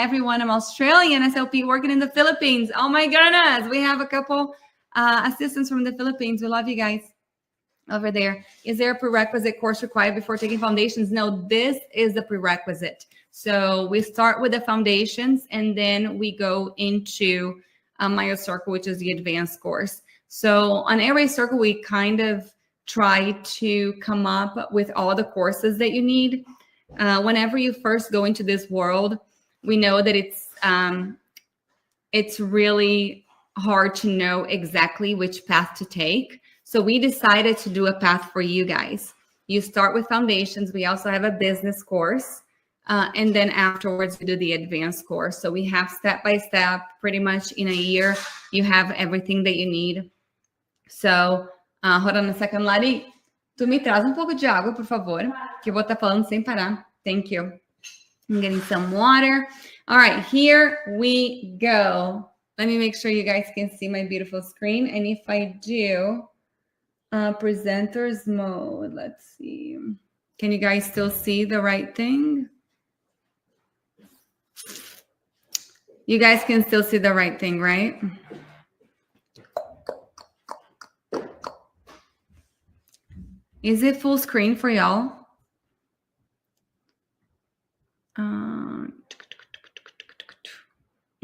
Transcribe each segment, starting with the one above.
Hi, everyone. I'm Australian SLP working in the Philippines. Oh, my goodness. We have a couple assistants from the Philippines. We love you guys over there. Is there a prerequisite course required before taking foundations? No, this is the prerequisite. So we start with the foundations, and then we go into Myo Circle, which is the advanced course. So on Airway Circle, we kind of try to come up with all the courses that you need. Whenever you first go into this world, we know that it's really hard to know exactly which path to take. So we decided to do a path for you guys. You start with foundations. We also have a business course. And then afterwards, we do the advanced course. So we have step-by-step, pretty much in a year, you have everything that you need. So, hold on a second, Lari. Tu me traz pouco de água, por favor, que eu vou estar falando sem parar. Thank you. I'm getting some water. All right, here we go. Let me make sure you guys can see my beautiful screen. And if I do, presenters mode, let's see. Can you guys still see the right thing? You guys can still see the right thing, right? Is it full screen for y'all?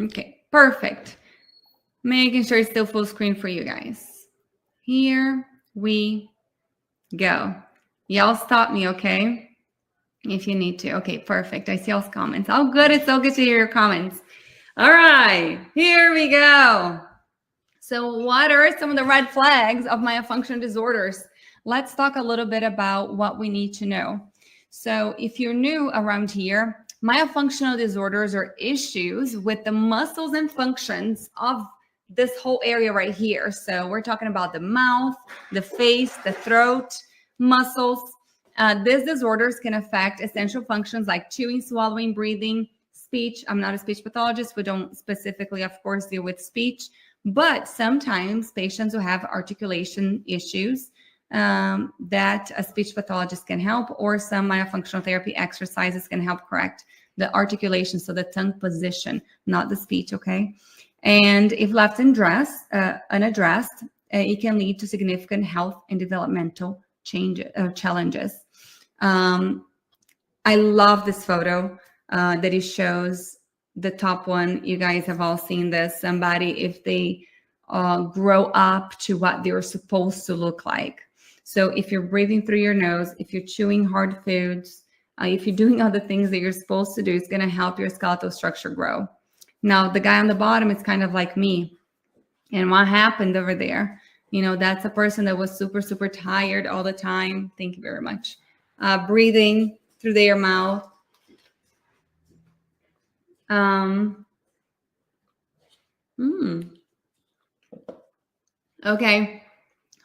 Okay, perfect. Making sure it's still full screen for you guys. Here we go. Y'all stop me, okay? If you need to. Okay, perfect. I see y'all's comments. Oh, good. It's so good to hear your comments. All right, here we go. So what are some of the red flags of myofunctional disorders? Let's talk a little bit about what we need to know. So if you're new around here, myofunctional disorders are issues with the muscles and functions of this whole area right here. So we're talking about the mouth, the face, the throat, muscles. These disorders can affect essential functions like chewing, swallowing, breathing, speech. I'm not a speech pathologist. We don't specifically, of course, deal with speech, but sometimes patients who have articulation issues that a speech pathologist can help, or some myofunctional therapy exercises can help correct the articulation, so the tongue position, not the speech, okay? And if left unaddressed, it can lead to significant health and developmental challenges. I love this photo that it shows the top one. You guys have all seen this. Somebody, if they grow up to what they're supposed to look like. So if you're breathing through your nose, if you're chewing hard foods, if you're doing all the things that you're supposed to do, it's going to help your skeletal structure grow. Now, the guy on the bottom is kind of like me. And what happened over there? You know, that's a person that was super, super tired all the time. Thank you very much. Breathing through their mouth. Okay.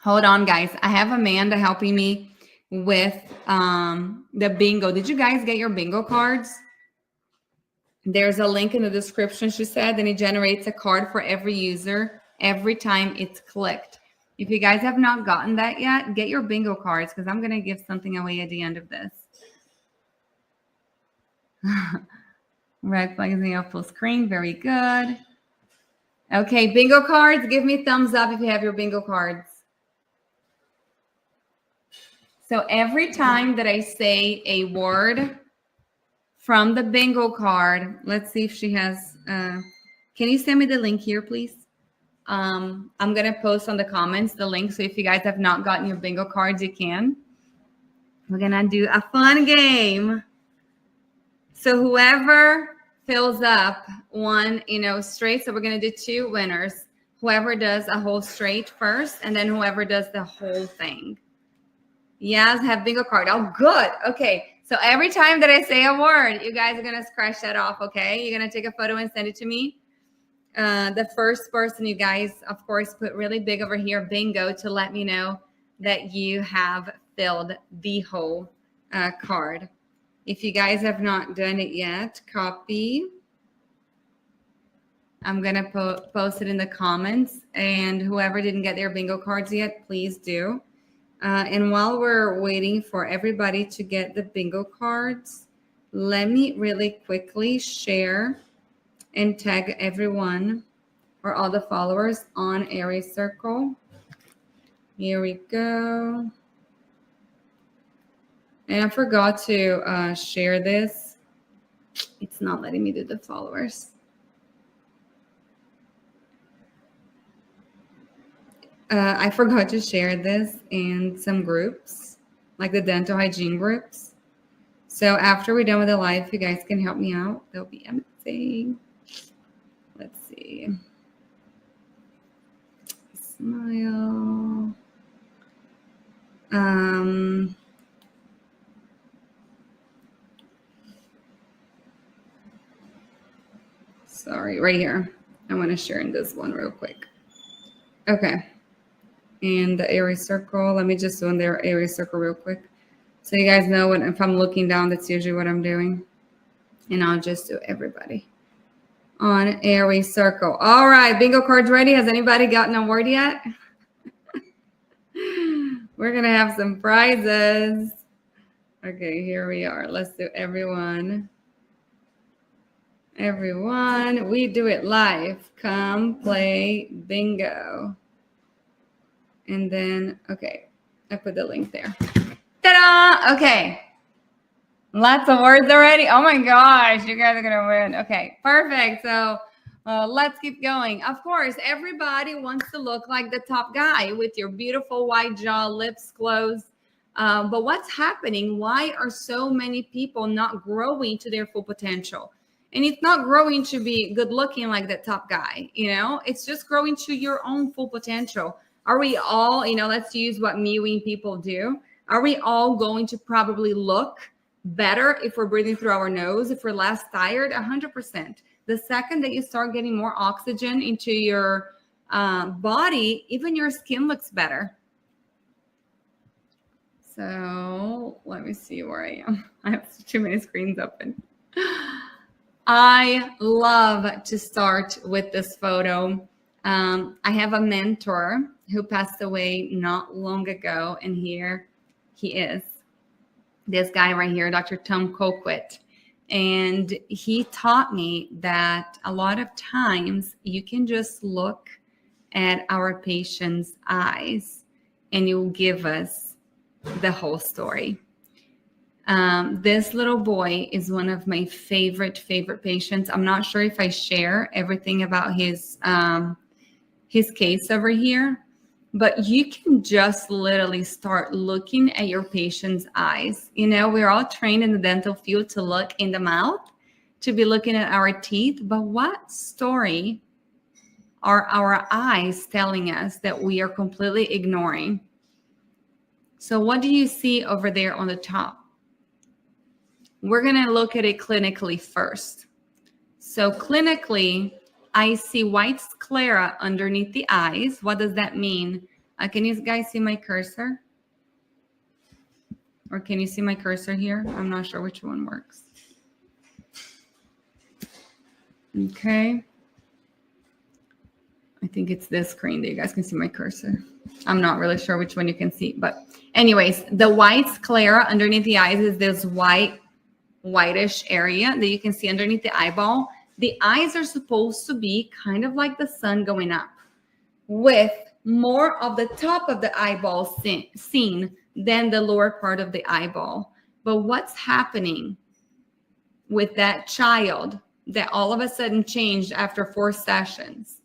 Hold on, guys. I have Amanda helping me with the bingo. Did you guys get your bingo cards? There's a link in the description, she said, and it generates a card for every user every time it's clicked. If you guys have not gotten that yet, get your bingo cards, because I'm going to give something away at the end of this. Red flag is up full screen. Very good. Okay, bingo cards. Give me thumbs up if you have your bingo cards. So every time that I say a word from the bingo card, let's see if she has, can you send me the link here, please? I'm going to post on the comments the link. So if you guys have not gotten your bingo cards, you can. We're going to do a fun game. So whoever fills up one, straight. So we're going to do two winners. Whoever does a whole straight first, and then whoever does the whole thing. Yes, have bingo card. Oh, good. Okay. So every time that I say a word, you guys are going to scratch that off. Okay. You're going to take a photo and send it to me. The first person, you guys, of course, put really big over here, bingo, to let me know that you have filled the whole card. If you guys have not done it yet, copy. I'm going to post it in the comments. And whoever didn't get their bingo cards yet, please do. And while we're waiting for everybody to get the bingo cards, let me really quickly share and tag everyone or all the followers on Airway Circle. Here we go. And I forgot to share this. It's not letting me do the followers. I forgot to share this in some groups, like the dental hygiene groups. So after we're done with the live, you guys can help me out. That'll be amazing. Let's see. Smile. Sorry, right here. I want to share in this one real quick. Okay. And the Airway Circle. Let me just do in there Airway Circle real quick. So you guys know if I'm looking down, that's usually what I'm doing. And I'll just do everybody on Airway Circle. All right, bingo cards ready. Has anybody gotten a word yet? We're going to have some prizes. Okay, here we are. Let's do everyone. Everyone, we do it live. Come play bingo. And then, okay, I put the link there. Ta-da! Okay. Lots of words already. Oh my gosh, you guys are going to win. Okay, perfect. So let's keep going. Of course, everybody wants to look like the top guy with your beautiful white jaw, lips closed. But what's happening? Why are so many people not growing to their full potential? And it's not growing to be good looking like the top guy, you know? It's just growing to your own full potential. Are we all, you know, let's use what mewing people do. Are we all going to probably look better if we're breathing through our nose, if we're less tired? 100%. The second that you start getting more oxygen into your body, even your skin looks better. So let me see where I am. I have too many screens open. I love to start with this photo. I have a mentor who passed away not long ago, and here he is. This guy right here, Dr. Tom Colquitt. And he taught me that a lot of times you can just look at our patient's eyes and it will give us the whole story. This little boy is one of my favorite patients. I'm not sure if I share everything about his case over here, but you can just literally start looking at your patient's eyes. You know, we're all trained in the dental field to look in the mouth, to be looking at our teeth, but what story are our eyes telling us that we are completely ignoring? So what do you see over there on the top? We're going to look at it clinically first. So clinically, I see white sclera underneath the eyes. What does that mean? Can you guys see my cursor? Or can you see my cursor here? I'm not sure which one works. Okay. I think it's this screen that you guys can see my cursor. I'm not really sure which one you can see. But anyways, the white sclera underneath the eyes is this whitish area that you can see underneath the eyeball. The eyes are supposed to be kind of like the sun going up, with more of the top of the eyeball seen than the lower part of the eyeball. But what's happening with that child that all of a sudden changed after 4 sessions?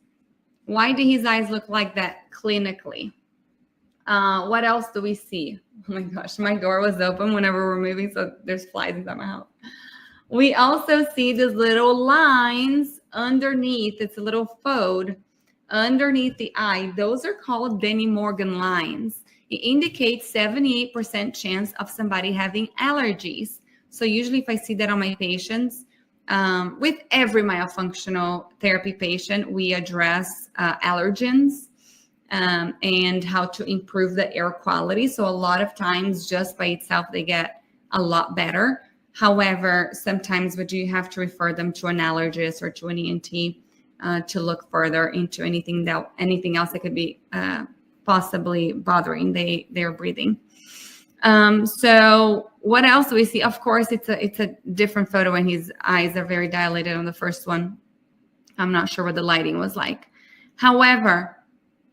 Why do his eyes look like that clinically? What else do we see? Oh my gosh, my door was open whenever we're moving, so there's flies inside my house. We also see these little lines underneath. It's a little fold underneath the eye. Those are called Denny Morgan lines. It indicates 78% chance of somebody having allergies. So usually if I see that on my patients, with every myofunctional therapy patient, we address allergens and how to improve the air quality. So a lot of times just by itself, they get a lot better. However, sometimes we do have to refer them to an allergist or to an ENT to look further into anything else that could be possibly bothering their breathing. So what else do we see? Of course, it's a different photo, and his eyes are very dilated on the first one. I'm not sure what the lighting was like. However,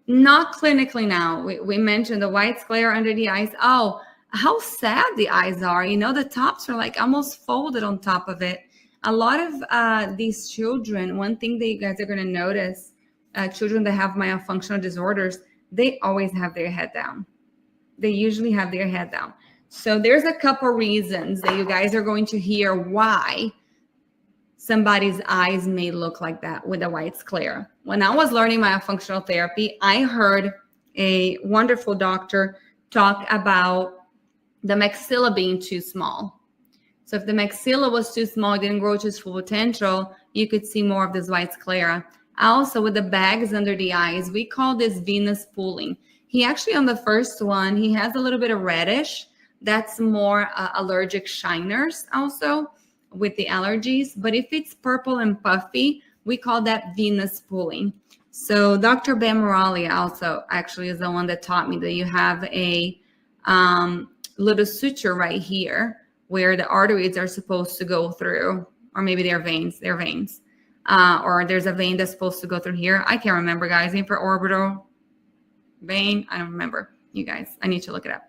not clinically now. We mentioned the white sclera under the eyes. Oh, how sad the eyes are. You know, the tops are like almost folded on top of it. A lot of these children, one thing that you guys are going to notice, children that have myofunctional disorders, they always have their head down. They usually have their head down. So there's a couple reasons that you guys are going to hear why somebody's eyes may look like that with a white sclera. When I was learning myofunctional therapy, I heard a wonderful doctor talk about the maxilla being too small. So if the maxilla was too small, it didn't grow to its full potential, you could see more of this white sclera. Also, with the bags under the eyes, we call this venous pooling. He actually, on the first one, he has a little bit of reddish. That's more allergic shiners also with the allergies. But if it's purple and puffy, we call that venous pooling. So Dr. Ben Morali also actually is the one that taught me that you have a little suture right here where the arteries are supposed to go through, or maybe they're veins, or there's a vein that's supposed to go through here. I can't remember, guys. Infraorbital vein, I don't remember, you guys. I need to look it up.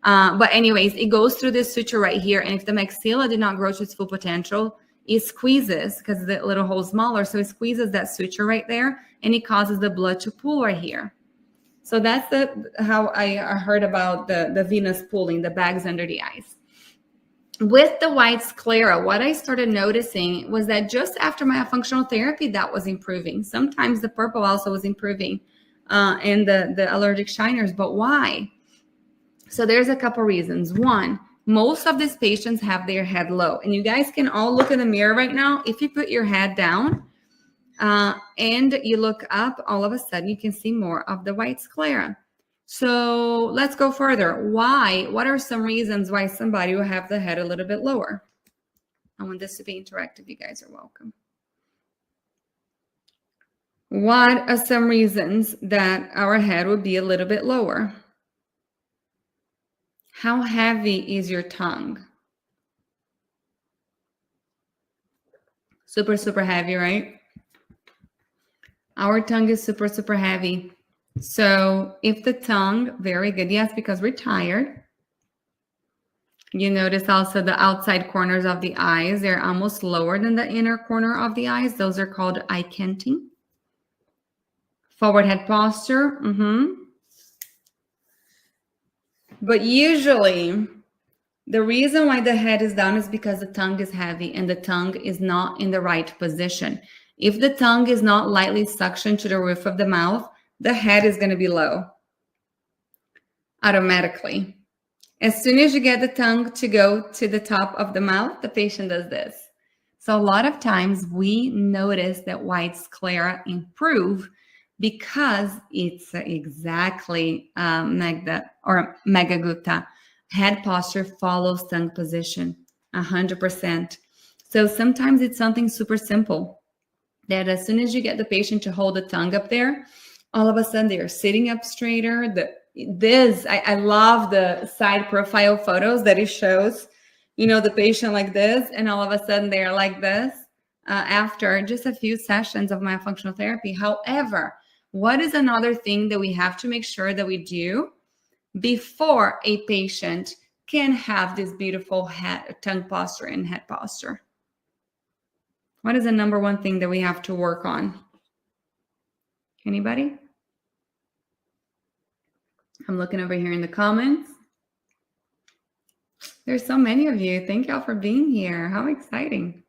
But anyways, it goes through this suture right here. And if the maxilla did not grow to its full potential, it squeezes because the little hole is smaller. So it squeezes that suture right there and it causes the blood to pool right here. So that's how I heard about the venous pooling, the bags under the eyes. With the white sclera, what I started noticing was that just after myofunctional therapy, that was improving. Sometimes the purple also was improving and the allergic shiners. But why? So there's a couple reasons. One, most of these patients have their head low. And you guys can all look in the mirror right now. If you put your head down and you look up, all of a sudden you can see more of the white sclera. So let's go further. Why? What are some reasons why somebody will have the head a little bit lower? I want this to be interactive. You guys are welcome. What are some reasons that our head would be a little bit lower? How heavy is your tongue? Super, super heavy, right? Our tongue is super, super heavy. So if the tongue, very good. Yes, because we're tired. You notice also the outside corners of the eyes. They're almost lower than the inner corner of the eyes. Those are called eye canting. Forward head posture. But usually the reason why the head is down is because the tongue is heavy and the tongue is not in the right position. If the tongue is not lightly suctioned to the roof of the mouth, the head is going to be low automatically. As soon as you get the tongue to go to the top of the mouth, the patient does this. So a lot of times we notice that white sclera improve because it's exactly Magda or Megagupta. Head posture follows tongue position 100%. So sometimes it's something super simple that as soon as you get the patient to hold the tongue up there, all of a sudden they are sitting up straighter. I love the side profile photos that it shows, you know, the patient like this, and all of a sudden they're like this after just a few sessions of myofunctional therapy. However, what is another thing that we have to make sure that we do before a patient can have this beautiful tongue posture and head posture? What is the number one thing that we have to work on? Anybody? I'm looking over here in the comments. There's so many of you. Thank y'all for being here. How exciting.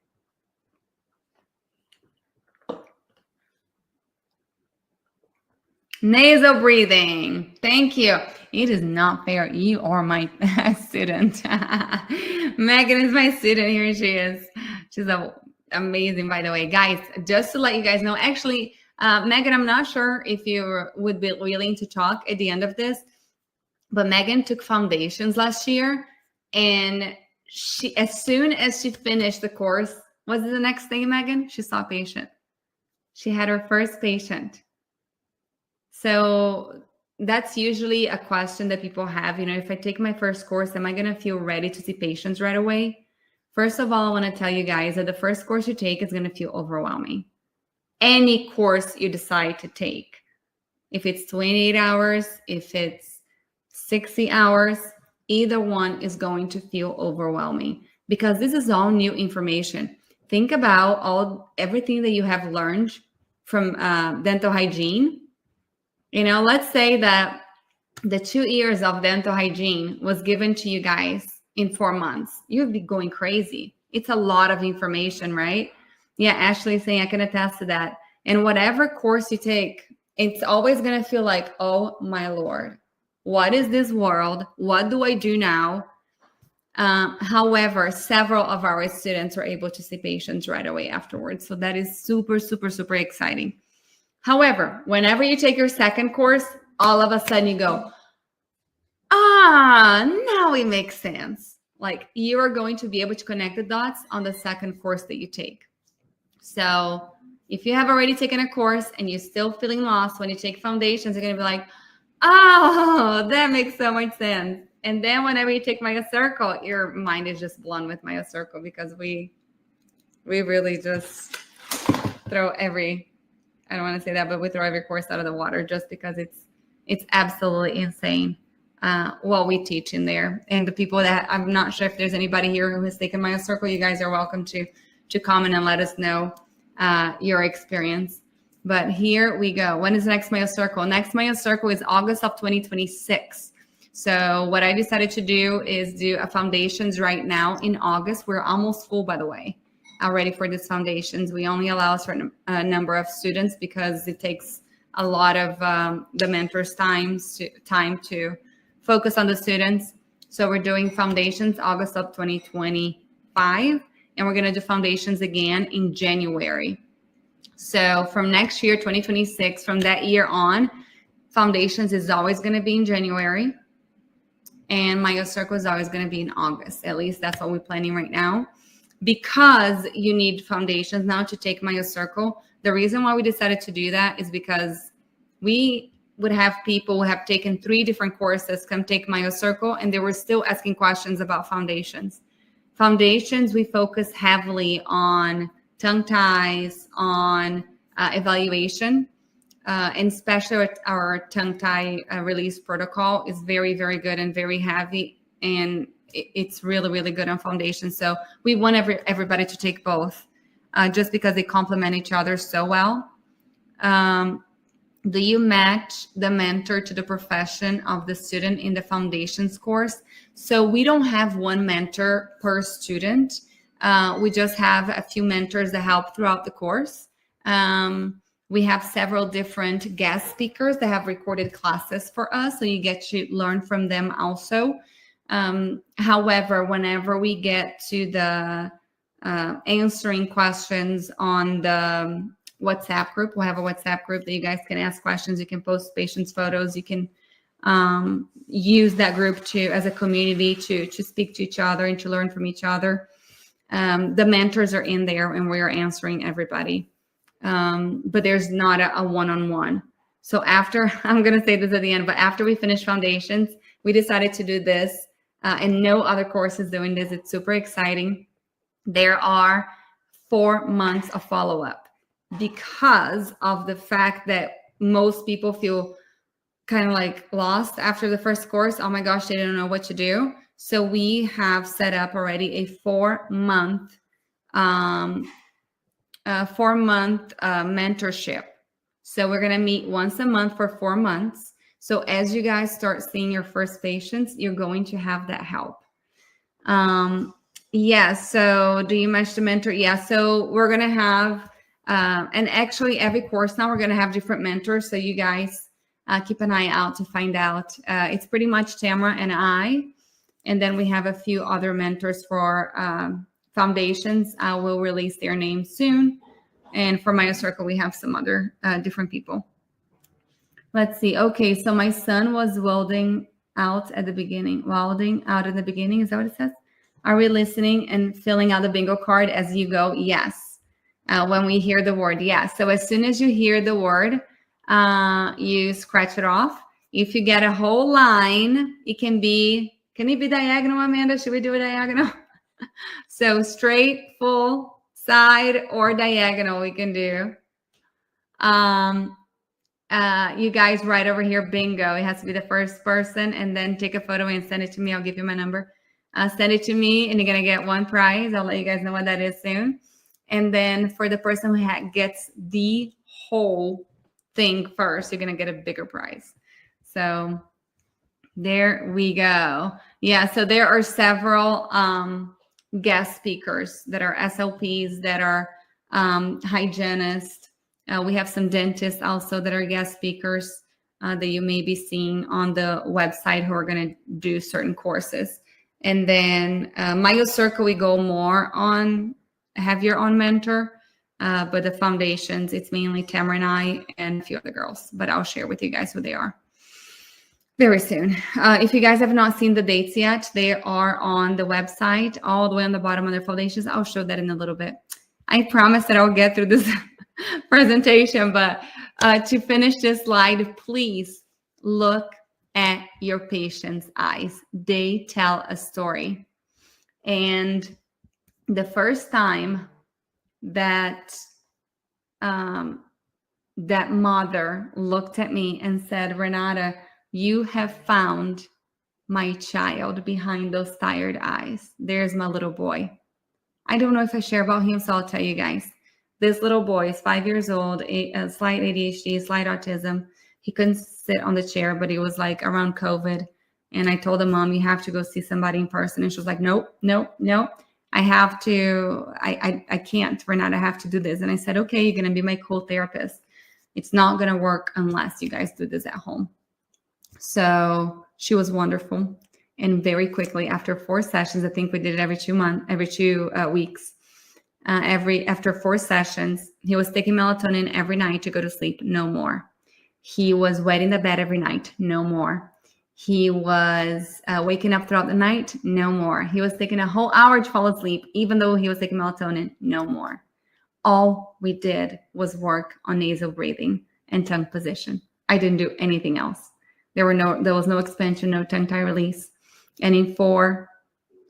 Nasal breathing. Thank you. It is not fair. You are my student. Megan is my student. Here she is. She's amazing, by the way. Guys, just to let you guys know, actually, Megan, I'm not sure if you would be willing to talk at the end of this, but Megan took foundations last year, and she, as soon as she finished the course, was it the next day, Megan? She saw a patient. She had her first patient. So that's usually a question that people have. You know, if I take my first course, am I going to feel ready to see patients right away? First of all, I want to tell you guys that the first course you take is going to feel overwhelming. any course you decide to take. If it's 28 hours, if it's 60 hours, either one is going to feel overwhelming because this is all new information. Think about everything that you have learned from dental hygiene. You know, let's say that the 2 years of dental hygiene was given to you guys in 4 months. You'd be going crazy. It's a lot of information, right? Yeah, Ashley is saying I can attest to that. And whatever course you take, it's always going to feel like, oh my Lord, what is this world? What do I do now? However, several of our students were able to see patients right away afterwards. So that is super, super, super exciting. However, whenever you take your second course, all of a sudden you go, now it makes sense. Like you are going to be able to connect the dots on the second course that you take. So if you have already taken a course and you're still feeling lost, when you take foundations, you're going to be like, oh, that makes so much sense. And then whenever you take Myo Circle, your mind is just blown with Myo Circle because we really just throw every, I don't want to say that, but we throw every course out of the water just because it's absolutely insane what we teach in there. And the people that, I'm not sure if there's anybody here who has taken Myo Circle, you guys are welcome to comment and let us know your experience. But here we go. When is the next Myo Circle? Next Myo Circle is August of 2026. So what I decided to do is do a foundations right now in August. We're almost full, by the way, already for these foundations. We only allow a certain number of students because it takes a lot of the mentors' time to focus on the students. So we're doing foundations August of 2025, and we're going to do foundations again in January. So from next year, 2026, from that year on, foundations is always going to be in January. And Myo Circle is always going to be in August. At least that's what we're planning right now. Because you need foundations now to take Myo Circle. The reason why we decided to do that is because we would have people who have taken 3 different courses come take Myo Circle, and they were still asking questions about foundations. Foundations, we focus heavily on tongue ties, on evaluation. And especially our tongue tie release protocol is very, very good and very heavy. And it's really, really good on foundation. So we want everybody to take both just because they complement each other so well. Do you match the mentor to the profession of the student in the foundations course? So we don't have one mentor per student. We just have a few mentors that help throughout the course. We have several different guest speakers that have recorded classes for us, so you get to learn from them also. However, whenever we get to the answering questions on the WhatsApp group, we'll have a WhatsApp group that you guys can ask questions. You can post patients' photos. You can use that group as a community to speak to each other and to learn from each other. The mentors are in there, and we are answering everybody. But there's not a one-on-one. So after, I'm going to say this at the end, but after we finish foundations, we decided to do this and no other courses doing this. It's super exciting. There are 4 months of follow-up because of the fact that most people feel kind of like lost after the first course. Oh my gosh, they don't know what to do. So we have set up already a 4-month mentorship. So we're going to meet once a month for 4 months. So as you guys start seeing your first patients, you're going to have that help. Yeah. So do you match the mentor? Yeah. So we're going to have, and actually every course now we're going to have different mentors. So you guys keep an eye out to find out. It's pretty much Tamara and I, and then we have a few other mentors for foundations. I will release their names soon. And for Myo Circle, we have some other different people. Let's see. Okay, so my son was welding out at the beginning. Welding out in the beginning. Is that what it says? Are we listening and filling out the bingo card as you go? Yes. When we hear the word, yes. So as soon as you hear the word, you scratch it off. If you get a whole line, it can it be diagonal, Amanda? Should we do a diagonal? So straight, full, side, or diagonal we can do. You guys right over here, bingo. It has to be the first person, and then take a photo and send it to me. I'll give you my number. Send it to me, and you're going to get one prize. I'll let you guys know what that is soon. And then for the person who gets the whole thing first, you're going to get a bigger prize. So there we go. Yeah, so there are several guest speakers that are SLPs, that are hygienists. We have some dentists also that are guest speakers that you may be seeing on the website who are going to do certain courses. And then Myo Circle, we go more on heavier on mentor, but the foundations, it's mainly Tamara and I and a few other girls, but I'll share with you guys who they are very soon. If you guys have not seen the dates yet, they are on the website, all the way on the bottom of their foundations. I'll show that in a little bit. I promise that I'll get through this presentation, but to finish this slide, please look at your patient's eyes. They tell a story. And the first time that that mother looked at me and said, Renata, you have found my child behind those tired eyes. There's my little boy. I don't know if I share about him, so I'll tell you guys. This little boy is 5 years old, slight ADHD, slight autism. He couldn't sit on the chair, but it was like around COVID. And I told the mom, you have to go see somebody in person. And she was like, nope. I have to, I can't, Renata, I have to do this. And I said, okay, you're going to be my co-therapist. It's not going to work unless you guys do this at home. So she was wonderful. And very quickly, after 4 sessions, I think we did it every 2 weeks. After 4 sessions, he was taking melatonin every night to go to sleep. No more. He was wet in the bed every night. No more. He was waking up throughout the night. No more. He was taking a whole hour to fall asleep, even though he was taking melatonin. No more. All we did was work on nasal breathing and tongue position. I didn't do anything else. There was no expansion, no tongue tie release. And in 4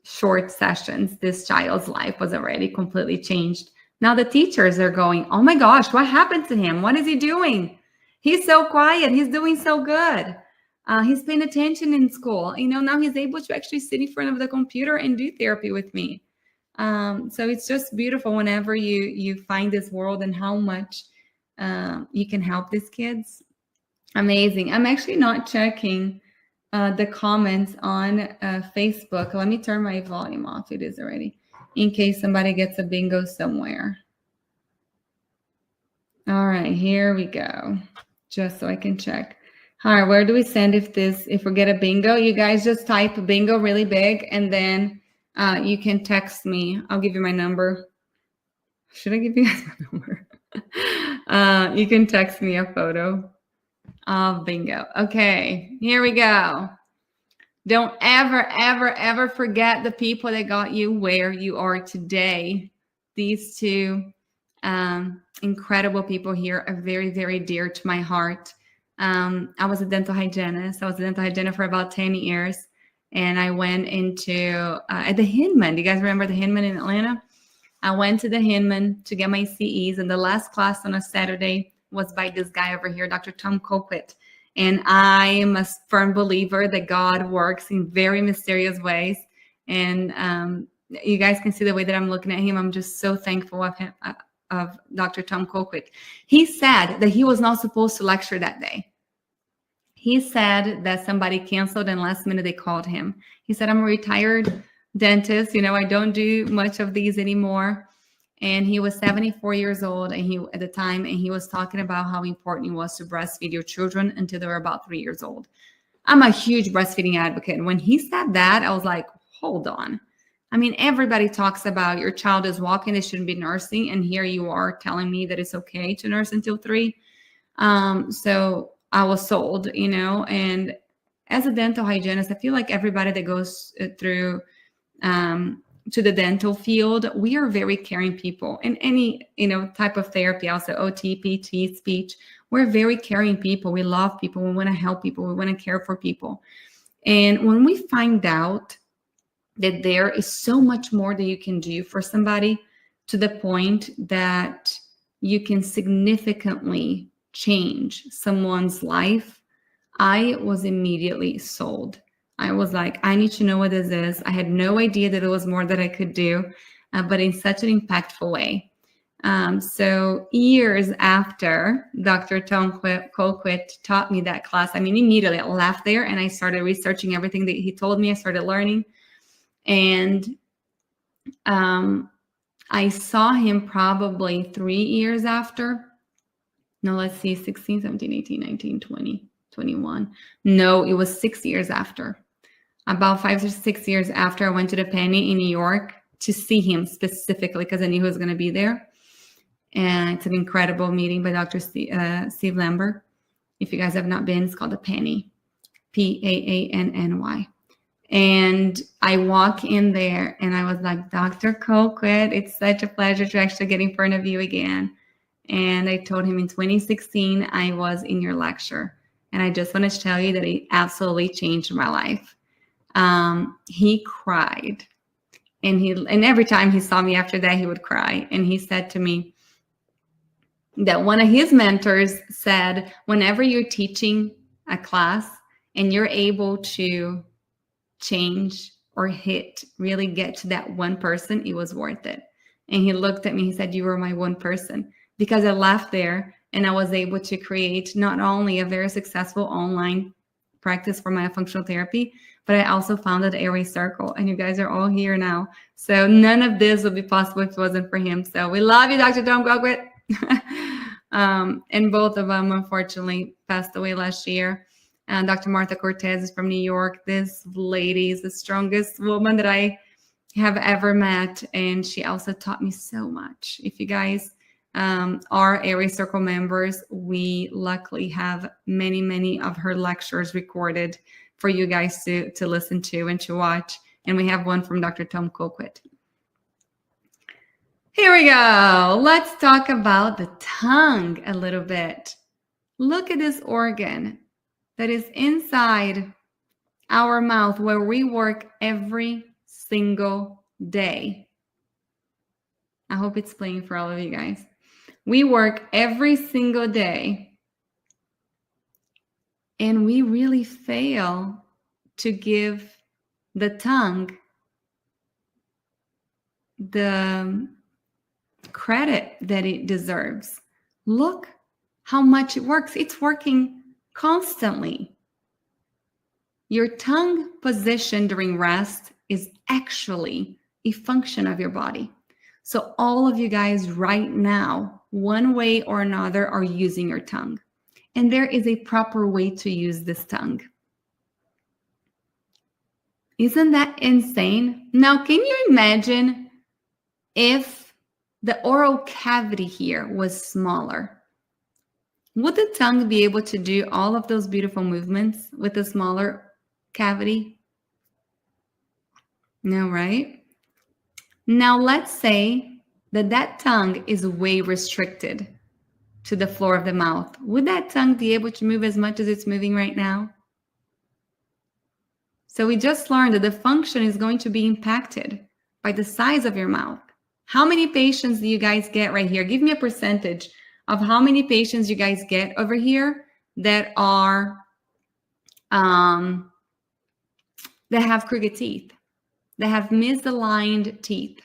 short sessions, this child's life was already completely changed. Now the teachers are going, oh my gosh, what happened to him? What is he doing? He's so quiet. He's doing so good. He's paying attention in school. Now he's able to actually sit in front of the computer and do therapy with me. So it's just beautiful whenever you find this world and how much you can help these kids. Amazing. I'm actually not checking the comments on Facebook. Let me turn my volume off. It is already, in case somebody gets a bingo somewhere. All right, here we go. Just so I can check. All right, where do we send if we get a bingo? You guys just type bingo really big, and then you can text me. I'll give you my number. Should I give you guys my number? You can text me a photo of bingo. Okay, here we go. Don't ever forget the people that got you where you are today. These 2 incredible people here are very, very dear to my heart. I was a dental hygienist. I was a dental hygienist for about 10 years. And I went into at the Hinman. Do you guys remember the Hinman in Atlanta? I went to the Hinman to get my CEs. And the last class on a Saturday was by this guy over here, Dr. Tom Colquitt. And I am a firm believer that God works in very mysterious ways. And you guys can see the way that I'm looking at him. I'm just so thankful of him, of Dr. Tom Colquitt. He said that he was not supposed to lecture that day. He said that somebody canceled and last minute they called him. He said, I'm a retired dentist. I don't do much of these anymore. And he was 74 years old at the time, and he was talking about how important it was to breastfeed your children until they were about 3 years old. I'm a huge breastfeeding advocate. And when he said that, I was like, hold on. I mean, everybody talks about your child is walking, they shouldn't be nursing. And here you are telling me that it's okay to nurse until 3. So I was sold, and as a dental hygienist, I feel like everybody that goes through to the dental field, we are very caring people. In any, type of therapy, also OT, PT, speech, we're very caring people. We love people. We want to help people. We want to care for people. And when we find out that there is so much more that you can do for somebody, to the point that you can significantly change someone's life, I was immediately sold. I was like, I need to know what this is. I had no idea that there was more that I could do, but in such an impactful way. So years after Dr. Tom Colquitt taught me that class, I mean, immediately I left there and I started researching everything that he told me. I started learning. And I saw him probably 3 years after. No, let's see, 16, 17, 18, 19, 20, 21. No, it was 6 years after. About 5 or 6 years after, I went to the Penny in New York to see him specifically because I knew he was going to be there. And it's an incredible meeting by Dr. Steve Lambert. If you guys have not been, it's called the Penny, Panny. And I walk in there and I was like, Dr. Colquitt, it's such a pleasure to actually get in front of you again. And I told him in 2016, I was in your lecture. And I just want to tell you that it absolutely changed my life. He cried. And every time he saw me after that, he would cry. And he said to me that one of his mentors said, whenever you're teaching a class and you're able to change or really get to that one person, it was worth it. And he looked at me, he said, you were my one person, because I left there and I was able to create not only a very successful online practice for myofunctional therapy, but I also founded Airway Circle, and you guys are all here now. So none of this would be possible if it wasn't for him. So we love you, Dr. Tom Colquitt. And both of them, unfortunately, passed away last year. And Dr. Martha Cortez is from New York. This lady is the strongest woman that I have ever met. And she also taught me so much. If you guys are Airway Circle members, we luckily have many of her lectures recorded for you guys to listen to and to watch. And we have one from Dr. Tom Colquitt. Here we go. Let's talk about the tongue a little bit. Look at this organ that is inside our mouth where we work every single day. I hope it's playing for all of you guys. We work every single day, and we really fail to give the tongue the credit that it deserves. Look how much it works. It's working constantly. Your tongue position during rest is actually a function of your body. So all of you guys right now, one way or another, are using your tongue. And there is a proper way to use this tongue. Isn't that insane? Now, can you imagine if the oral cavity here was smaller? Would the tongue be able to do all of those beautiful movements with a smaller cavity? No, right? Now, let's say that tongue is way restricted to the floor of the mouth. Would that tongue be able to move as much as it's moving right now? So we just learned that the function is going to be impacted by the size of your mouth. How many patients do you guys get right here? Give me a percentage of how many patients you guys get over here that are that have crooked teeth, that have misaligned teeth.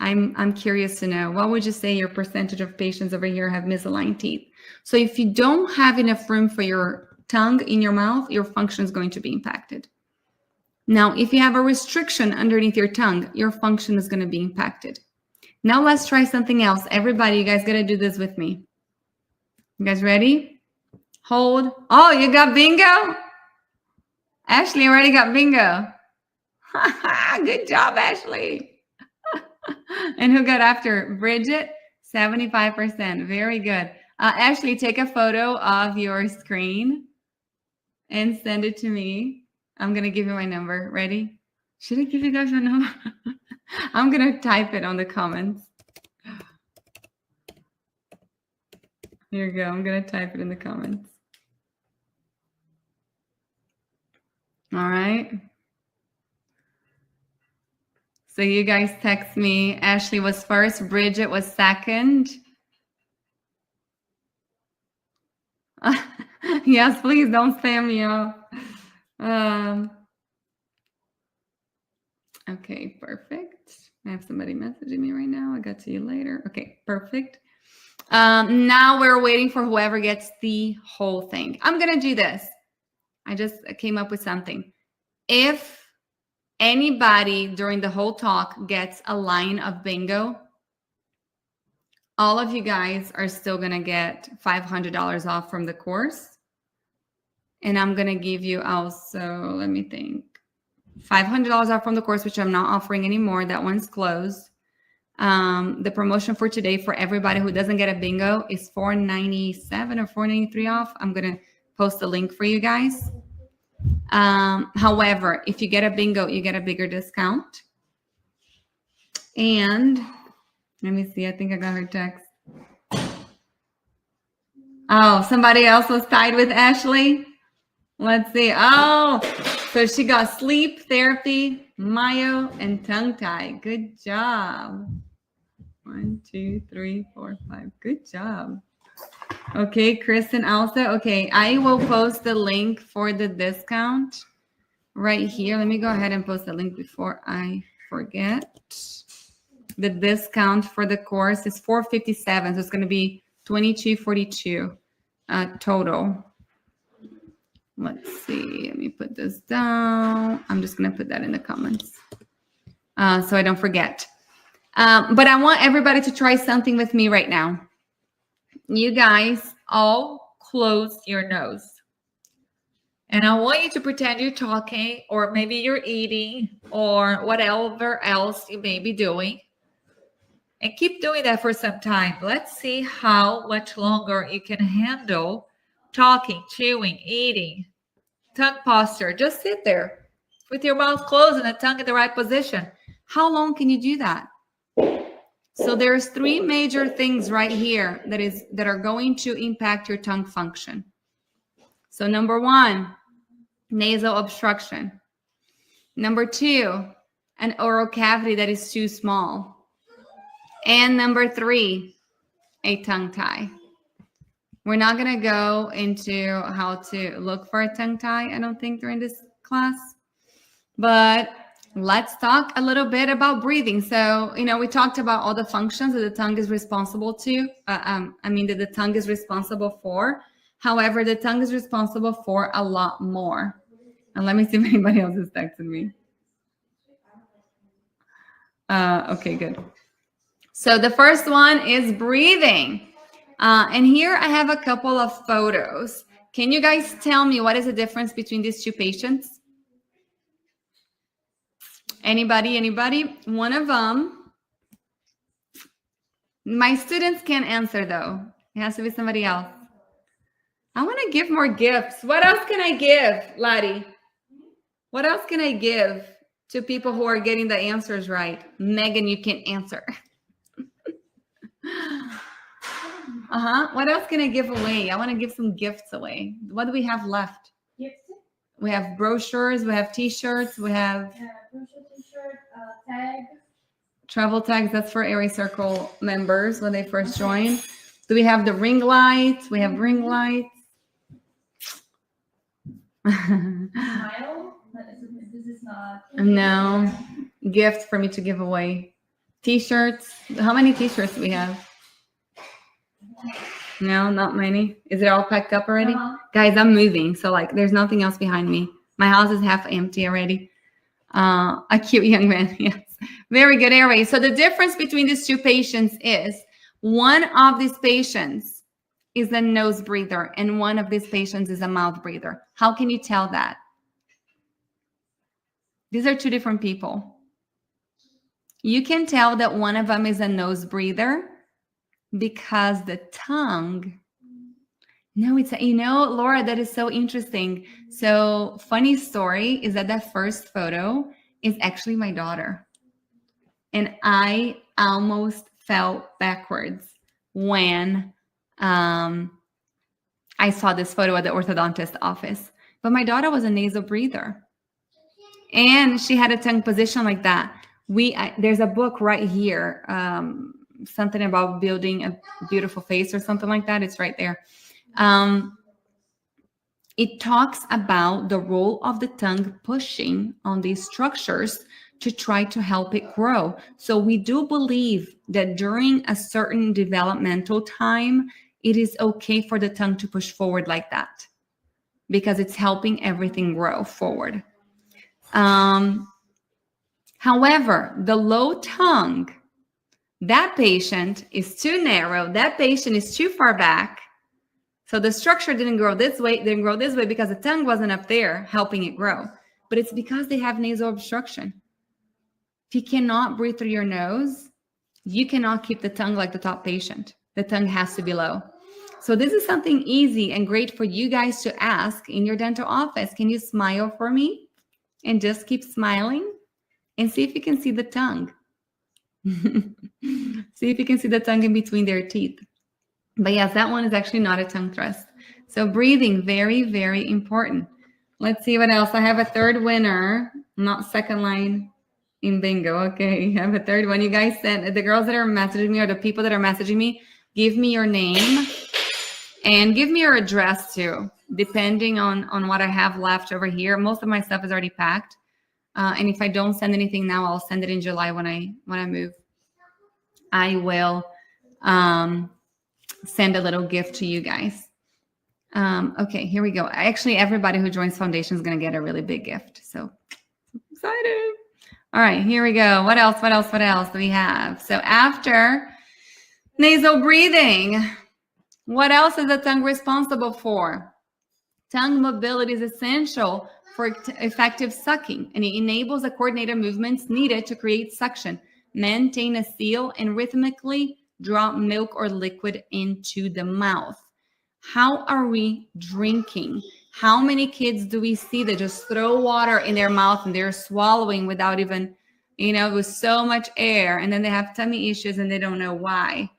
I'm curious to know, what would you say your percentage of patients over here have misaligned teeth? So if you don't have enough room for your tongue in your mouth, your function is going to be impacted. Now, if you have a restriction underneath your tongue, your function is going to be impacted. Now let's try something else. Everybody, you guys got to do this with me. You guys ready? Hold. Oh, you got bingo? Ashley already got bingo. Good job, Ashley. And who got after? Bridget, 75%. Very good. Ashley, take a photo of your screen and send it to me. I'm going to give you my number. Ready? Should I give you guys my number? I'm going to type it on the comments. Here you go. I'm going to type it in the comments. All right. So you guys text me. Ashley was first. Bridget was second. Yes, please don't spam me out. Okay, perfect. I have somebody messaging me right now. I'll get to you later. Okay, perfect. Now we're waiting for whoever gets the whole thing. I'm going to do this. I just came up with something. If anybody during the whole talk gets a line of bingo, all of you guys are still going to get $500 off from the course. And I'm going to give you also, let me think, $500 off from the course, which I'm not offering anymore. That one's closed. The promotion for today for everybody who doesn't get a bingo is $497 or $493 off. I'm going to post a link for you guys. However, if you get a bingo, you get a bigger discount. And let me see. I think I got her text. Oh, somebody else was tied with Ashley. Let's see. Oh, so she got sleep therapy, myo, and tongue tie. Good job. 1, 2, 3, 4, 5. Good job. Okay, Kristen also. Okay, I will post the link for the discount right here. Let me go ahead and post the link before I forget. The discount for the course is $457, so it's going to be $22.42 total. Let's see. Let me put this down. I'm just going to put that in the comments so I don't forget. But I want everybody to try something with me right now. You guys all close your nose. And I want you to pretend you're talking, or maybe you're eating, or whatever else you may be doing. And keep doing that for some time. Let's see how much longer you can handle talking, chewing, eating, tongue posture. Just sit there with your mouth closed and the tongue in the right position. How long can you do that? So there's 3 major things right here that are going to impact your tongue function. So number 1, nasal obstruction. Number 2, an oral cavity that is too small. And number 3, a tongue tie. We're not going to go into how to look for a tongue tie, I don't think, during this class. But let's talk a little bit about breathing. So, we talked about all the functions that the tongue is responsible to. That the tongue is responsible for. However, the tongue is responsible for a lot more. And let me see if anybody else is texting me. Okay, good. So the first one is breathing. And here I have a couple of photos. Can you guys tell me what is the difference between these 2 patients? Anybody? One of them. My students can't answer, though. It has to be somebody else. I want to give more gifts. What else can I give, Lottie? What else can I give to people who are getting the answers right? Megan, you can't answer. What else can I give away? I want to give some gifts away. What do we have left? Gifts? We have brochures. We have T-shirts. We have brochure, T-shirt, tags. Travel tags. That's for Airway Circle members when they first join. Do we have the ring lights? We have ring lights. Smile? This is not. No. Gift for me to give away. T-shirts. How many T-shirts do we have? No, not many. Is it all packed up already? Guys, I'm moving. So there's nothing else behind me. My house is half empty already. A cute young man. Yes. Very good, Airway. So the difference between these 2 patients is one of these patients is a nose breather and one of these patients is a mouth breather. How can you tell that? These are 2 different people. You can tell that one of them is a nose breather because the tongue, Laura, that is so interesting. So funny story is that first photo is actually my daughter. And I almost fell backwards when I saw this photo at the orthodontist office. But my daughter was a nasal breather. And she had a tongue position like that. There's a book right here, something about building a beautiful face or something like that. It's right there. It talks about the role of the tongue pushing on these structures to try to help it grow. So we do believe that during a certain developmental time, it is okay for the tongue to push forward like that because it's helping everything grow forward. However, the low tongue, that patient is too narrow. That patient is too far back. So the structure didn't grow this way because the tongue wasn't up there helping it grow. But it's because they have nasal obstruction. If you cannot breathe through your nose, you cannot keep the tongue like the top patient. The tongue has to be low. So this is something easy and great for you guys to ask in your dental office. Can you smile for me? And just keep smiling and see if you can see the tongue. See if you can see the tongue in between their teeth. But yes, that one is actually not a tongue thrust. So breathing, very, very important. Let's see what else. I have a third winner, not second line in bingo. Okay, I have a third one. You guys sent, the girls that are messaging me or the people that are messaging me, give me your name and give me your address too, depending on what I have left over here. Most of my stuff is already packed. And if I don't send anything now, I'll send it in July when I move. I will send a little gift to you guys. Okay, here we go. Actually, everybody who joins Foundation is going to get a really big gift. So excited. All right, here we go. What else do we have? So after nasal breathing, what else is the tongue responsible for? Tongue mobility is essential for effective sucking, and it enables the coordinated movements needed to create suction, maintain a seal, and rhythmically draw milk or liquid into the mouth. How are we drinking? How many kids do we see that just throw water in their mouth and they're swallowing without even, with so much air, and then they have tummy issues and they don't know why?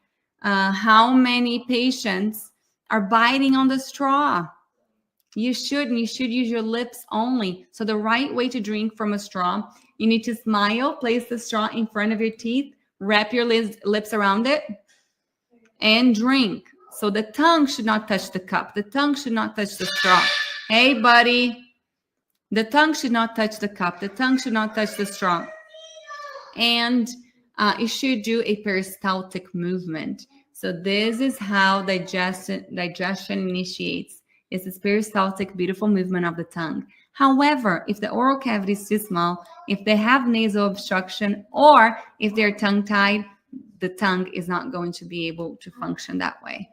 How many patients are biting on the straw? You should use your lips only. So the right way to drink from a straw, you need to smile, place the straw in front of your teeth, wrap your lips around it, and drink. So the tongue should not touch the cup. The tongue should not touch the straw. Hey, buddy. The tongue should not touch the cup. The tongue should not touch the straw. And it should do a peristaltic movement. So this is how digestion initiates. It's this peristaltic, beautiful movement of the tongue. However, if the oral cavity is too small, if they have nasal obstruction, or if they're tongue-tied, the tongue is not going to be able to function that way.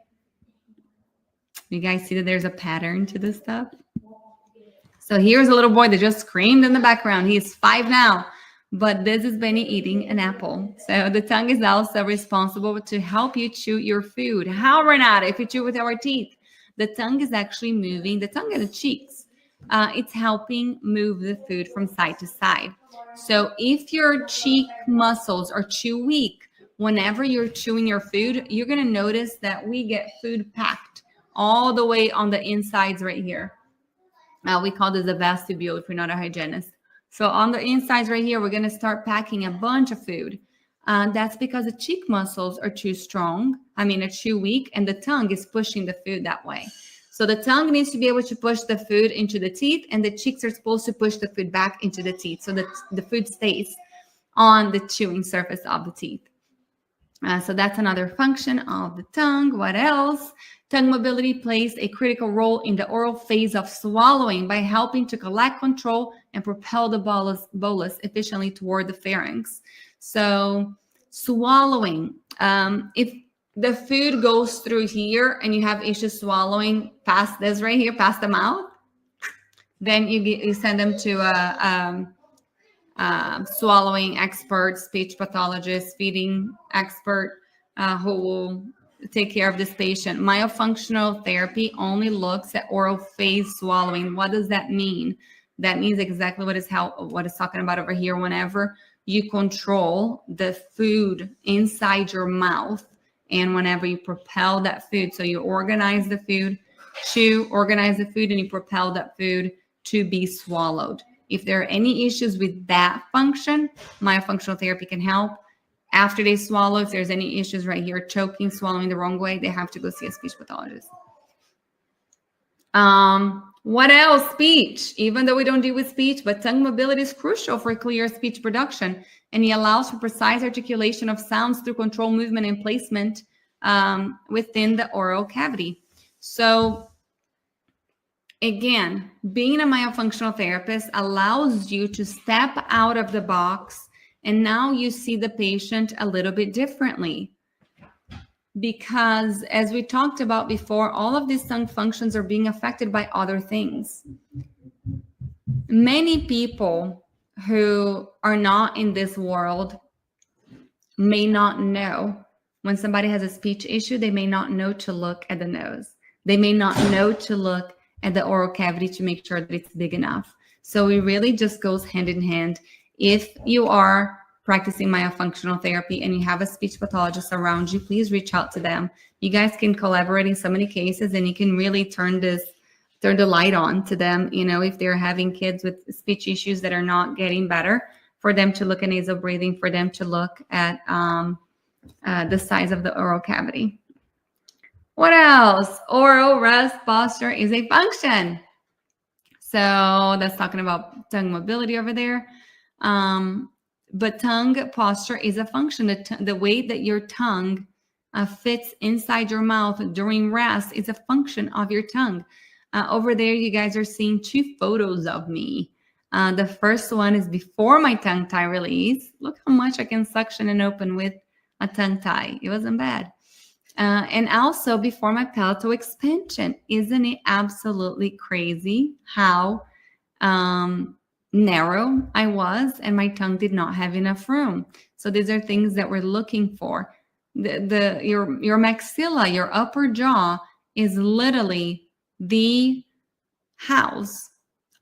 You guys see that there's a pattern to this stuff? So here's a little boy that just screamed in the background. He's 5 now, but this is Benny eating an apple. So the tongue is also responsible to help you chew your food. How, Renata, if you chew with our teeth? The tongue is actually moving, the tongue and the cheeks. It's helping move the food from side to side. So if your cheek muscles are too weak, whenever you're chewing your food, you're going to notice that we get food packed all the way on the insides right here. We call this a vestibule if you're not a hygienist. So on the insides right here, we're going to start packing a bunch of food. That's because the cheek muscles are too weak, and the tongue is pushing the food that way. So the tongue needs to be able to push the food into the teeth, and the cheeks are supposed to push the food back into the teeth so that the food stays on the chewing surface of the teeth. So that's another function of the tongue. What else? Tongue mobility plays a critical role in the oral phase of swallowing by helping to collect, control, and propel the bolus efficiently toward the pharynx. So swallowing, if the food goes through here and you have issues swallowing past this right here, past the mouth, then you send them to a swallowing expert, speech pathologist, feeding expert who will take care of this patient. Myofunctional therapy only looks at oral phase swallowing. What does that mean? That means exactly what it's talking about over here. Whenever you control the food inside your mouth, and whenever you propel that food, so you organize the food, and you propel that food to be swallowed. If there are any issues with that function, myofunctional therapy can help. After they swallow, if there's any issues right here, choking, swallowing the wrong way, they have to go see a speech pathologist. What else? Speech. Even though we don't deal with speech, but tongue mobility is crucial for clear speech production, and it allows for precise articulation of sounds through controlled movement and placement within the oral cavity. So again, being a myofunctional therapist allows you to step out of the box, and now you see the patient a little bit differently. Because as we talked about before, all of these tongue functions are being affected by other things. Many people who are not in this world may not know when somebody has a speech issue, they may not know to look at the nose. They may not know to look at the oral cavity to make sure that it's big enough. So it really just goes hand in hand. If you are practicing myofunctional therapy and you have a speech pathologist around you, please reach out to them. You guys can collaborate in so many cases, and you can really turn the light on to them. You know, if they're having kids with speech issues that are not getting better, for them to look at nasal breathing, for them to look at the size of the oral cavity. What else? Oral rest posture is a function. So that's talking about tongue mobility over there. But tongue posture is a function. The way that your tongue fits inside your mouth during rest is a function of your tongue. Over there, you guys are seeing 2 photos of me. The first one is before my tongue tie release. Look how much I can suction and open with a tongue tie. It wasn't bad. And also before my palatal expansion. Isn't it absolutely crazy how narrow I was and my tongue did not have enough room? So these are things that we're looking for. Your maxilla, your upper jaw is literally the house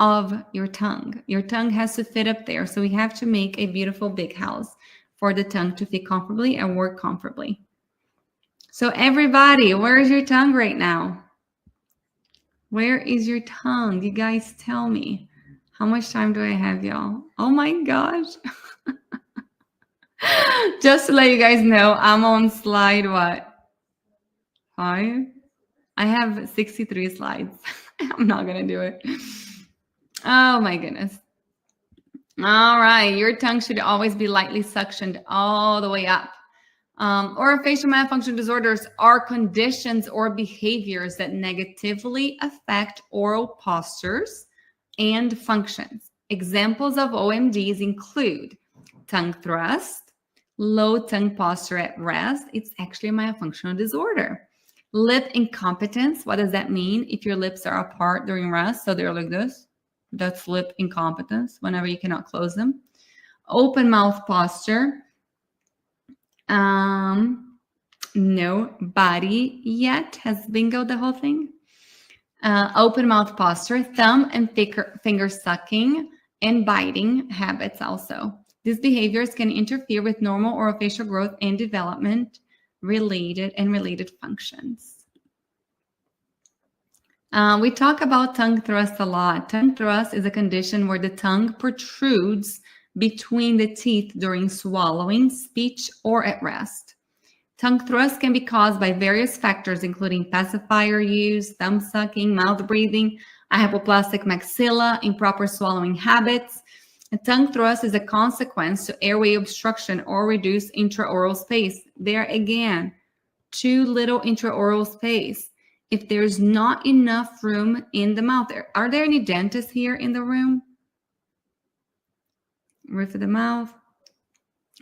of your tongue. Your tongue has to fit up there. So we have to make a beautiful big house for the tongue to fit comfortably and work comfortably. So everybody, where is your tongue right now? Where is your tongue? You guys tell me. How much time do I have, y'all? Oh my gosh. Just to let you guys know, I'm on slide what? 5? I have 63 slides. I'm not going to do it. Oh my goodness. All right. Your tongue should always be lightly suctioned all the way up. Orofacial myofunctional disorders are conditions or behaviors that negatively affect oral postures and functions. Examples of OMDs include tongue thrust, low tongue posture at rest. It's actually a myofunctional disorder. Lip incompetence. What does that mean? If your lips are apart during rest, so they're like this, that's lip incompetence, whenever you cannot close them. Open mouth posture. Nobody yet has bingoed the whole thing. Open mouth posture, thumb and finger sucking and biting habits also. These behaviors can interfere with normal orofacial growth and development related functions. We talk about tongue thrust a lot. Tongue thrust is a condition where the tongue protrudes between the teeth during swallowing, speech, or at rest. Tongue thrust can be caused by various factors, including pacifier use, thumb sucking, mouth breathing, a hypoplastic maxilla, improper swallowing habits. A tongue thrust is a consequence to airway obstruction or reduced intraoral space. There again, too little intraoral space. If there's not enough room in the mouth, are there any dentists here in the room? Roof of the mouth.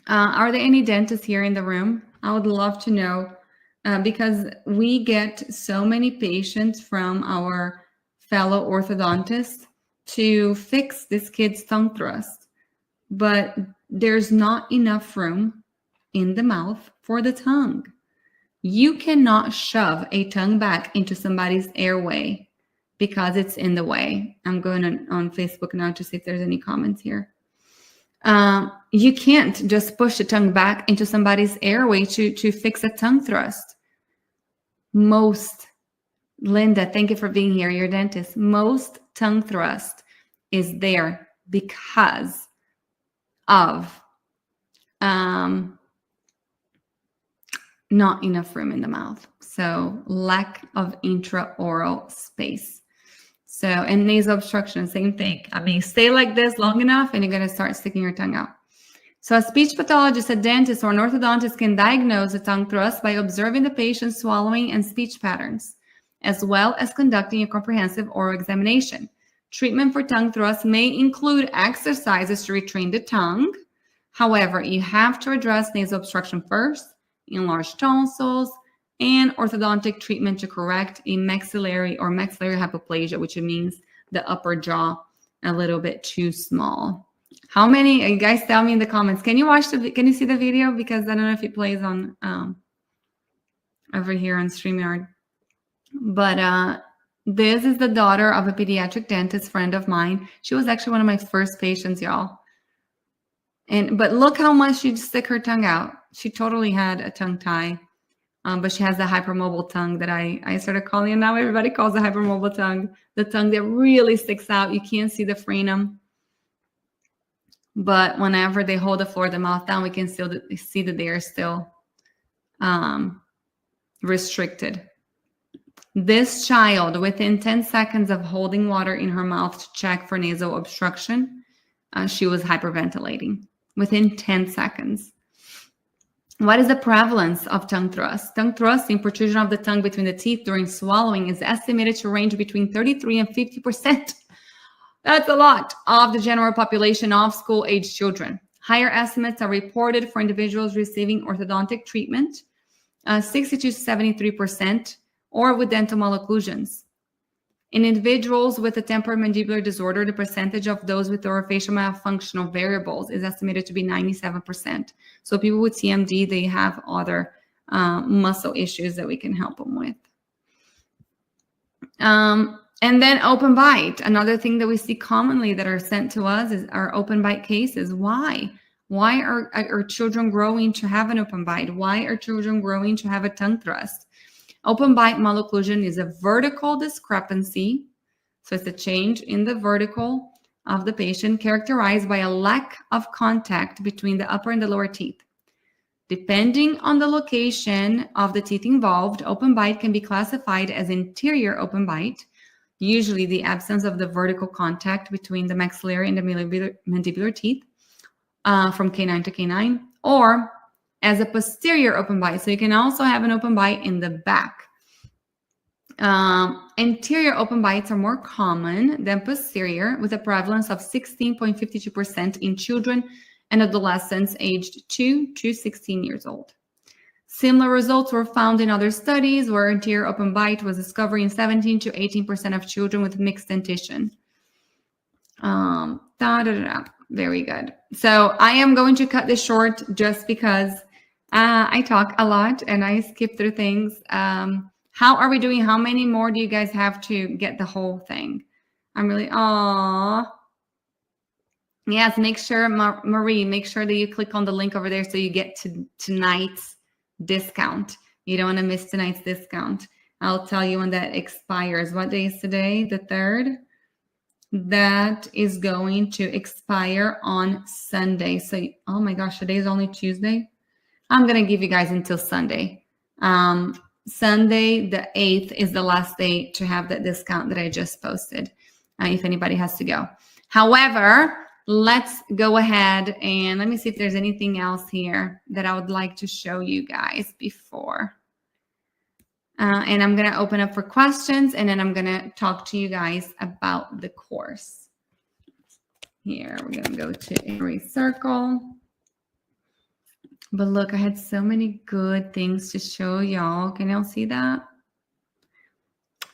Are there any dentists here in the room? I would love to know because we get so many patients from our fellow orthodontists to fix this kid's tongue thrust, but there's not enough room in the mouth for the tongue. You cannot shove a tongue back into somebody's airway because it's in the way. I'm going on Facebook now to see if there's any comments here. You can't just push the tongue back into somebody's airway to fix a tongue thrust. Linda, thank you for being here, your dentist. Most tongue thrust is there because of not enough room in the mouth. So lack of intraoral space. So, and nasal obstruction, same thing. I mean, stay like this long enough and you're going to start sticking your tongue out. So a speech pathologist, a dentist, or an orthodontist can diagnose a tongue thrust by observing the patient's swallowing and speech patterns, as well as conducting a comprehensive oral examination. Treatment for tongue thrust may include exercises to retrain the tongue. However, you have to address nasal obstruction first, enlarged tonsils, and orthodontic treatment to correct a maxillary or maxillary hypoplasia, which means the upper jaw a little bit too small. How many, you guys tell me in the comments, can you see the video? Because I don't know if it plays on over here on StreamYard. But this is the daughter of a pediatric dentist friend of mine. She was actually one of my first patients, y'all. But look how much she'd stick her tongue out. She totally had a tongue tie. But she has the hypermobile tongue that I started calling, and now everybody calls the hypermobile tongue, the tongue that really sticks out. You can't see the frenum. But whenever they hold the floor of the mouth down, we can still see that they are still restricted. This child, within 10 seconds of holding water in her mouth to check for nasal obstruction, she was hyperventilating within 10 seconds. What is the prevalence of tongue thrust? Tongue thrusting, protrusion of the tongue between the teeth during swallowing, is estimated to range between 33 and 50%. That's a lot of the general population of school-age children. Higher estimates are reported for individuals receiving orthodontic treatment, 60 to 73%, or with dental malocclusions. In individuals with a temporomandibular disorder, the percentage of those with orofacial myofunctional variables is estimated to be 97%. So people with TMD, they have other muscle issues that we can help them with. And then open bite. Another thing that we see commonly that are sent to us is our open bite cases. Why? Why are children growing to have an open bite? Why are children growing to have a tongue thrust? Open bite malocclusion is a vertical discrepancy. So it's a change in the vertical of the patient characterized by a lack of contact between the upper and the lower teeth. Depending on the location of the teeth involved, open bite can be classified as interior open bite, usually the absence of the vertical contact between the maxillary and the mandibular teeth from canine to canine, or as a posterior open bite. So you can also have an open bite in the back. Anterior open bites are more common than posterior, with a prevalence of 16.52% in children and adolescents aged 2 to 16 years old. Similar results were found in other studies where anterior open bite was discovered in 17 to 18% of children with mixed dentition. Very good. So I am going to cut this short just because I talk a lot and I skip through things. How are we doing? How many more do you guys have to get the whole thing? I'm really, yes, make sure, Marie, make sure that you click on the link over there so you get to tonight's discount. You don't want to miss tonight's discount. I'll tell you when that expires. What day is today? The 3rd? That is going to expire on Sunday. So, oh my gosh, today is only Tuesday. I'm going to give you guys until Sunday. Sunday, the 8th, is the last day to have that discount that I just posted, if anybody has to go. However, let's go ahead and let me see if there's anything else here that I would like to show you guys before. And I'm going to open up for questions, and then I'm going to talk to you guys about the course. Here, we're going to go to Airway Circle. But look, I had so many good things to show y'all. Can y'all see that?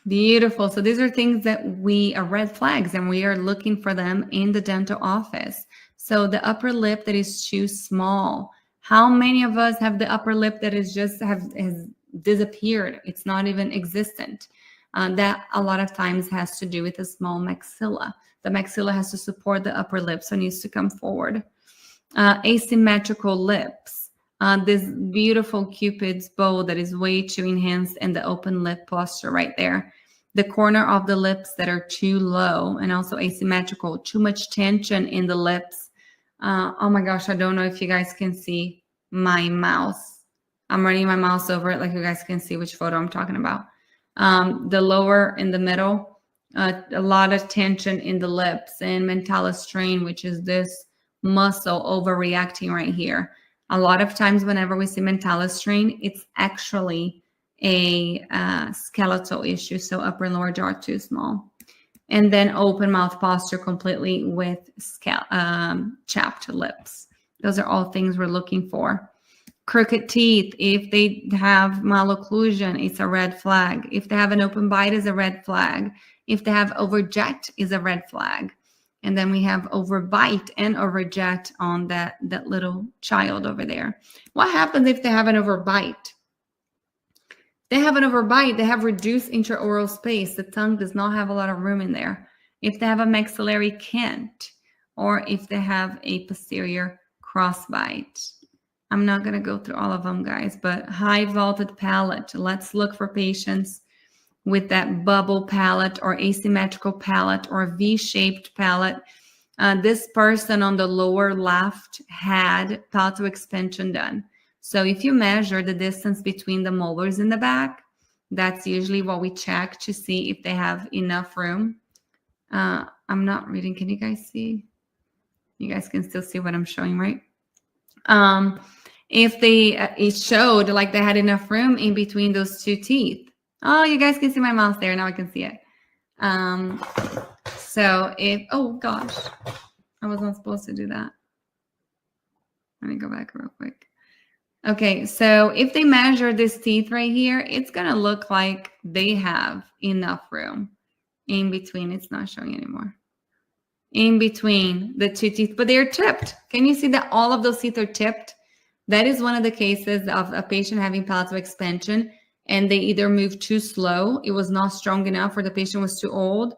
Beautiful. So these are things that are red flags, and we are looking for them in the dental office. So the upper lip that is too small. How many of us have the upper lip that is just has disappeared? It's not even existent. That a lot of times has to do with the small maxilla. The maxilla has to support the upper lip, so it needs to come forward. Asymmetrical lips. This beautiful Cupid's bow that is way too enhanced, and the open lip posture right there. the corner of the lips that are too low and also asymmetrical, too much tension in the lips. Oh my gosh, I don't know if you guys can see my mouse. I'm running my mouse over it like you guys can see which photo I'm talking about. The lower in the middle, a lot of tension in the lips, and mentalis strain, which is this muscle overreacting right here. A lot of times whenever we see mentalis strain, it's actually a skeletal issue. So upper and lower jaw are too small. And then open mouth posture completely with chapped lips. Those are all things we're looking for. Crooked teeth, if they have malocclusion, it's a red flag. If they have an open bite, is a red flag. If they have overjet, is a red flag. And then we have overbite and overjet on that little child over there. What happens if they have an overbite? They have an overbite, they have reduced intraoral space. The tongue does not have a lot of room in there. If they have a maxillary cant, or if they have a posterior crossbite. I'm not going to go through all of them, guys, but high vaulted palate. Let's look for patients with that bubble palate or asymmetrical palate or V-shaped palate. This person on the lower left had palatal expansion done. So if you measure the distance between the molars in the back, that's usually what we check to see if they have enough room. I'm not reading. Can you guys see? You guys can still see what I'm showing, right? If it showed like they had enough room in between those two teeth. Oh, you guys can see my mouse there. Now I can see it. So if, oh gosh, I was not supposed to do that. Let me go back real quick. Okay, so if they measure this teeth right here, it's going to look like they have enough room in between. It's not showing anymore. In between the two teeth, but they're tipped. Can you see that all of those teeth are tipped? That is one of the cases of a patient having palatal expansion, and they either moved too slow, it was not strong enough, or the patient was too old,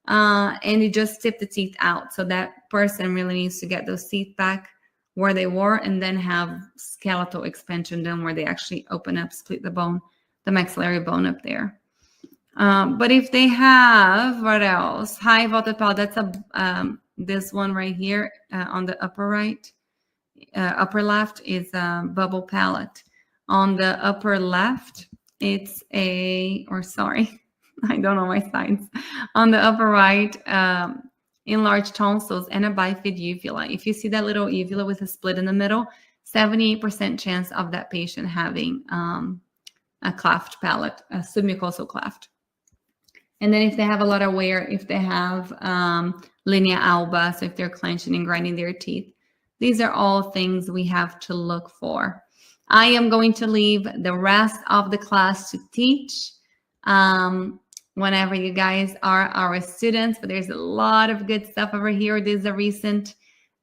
and it just tipped the teeth out. So that person really needs to get those teeth back where they were, and then have skeletal expansion done where they actually open up, split the bone, the maxillary bone up there. But if they have, what else? High vaulted palate, that's this one right here on the upper right, upper left is a bubble palate. On the upper left, it's I don't know my signs. On the upper right, enlarged tonsils and a bifid uvula. If you see that little uvula with a split in the middle, 78% chance of that patient having a cleft palate, a submucosal cleft. And then if they have a lot of wear, if they have linea alba, so if they're clenching and grinding their teeth, these are all things we have to look for. I am going to leave the rest of the class to teach whenever you guys are our students, but there's a lot of good stuff over here. This is a recent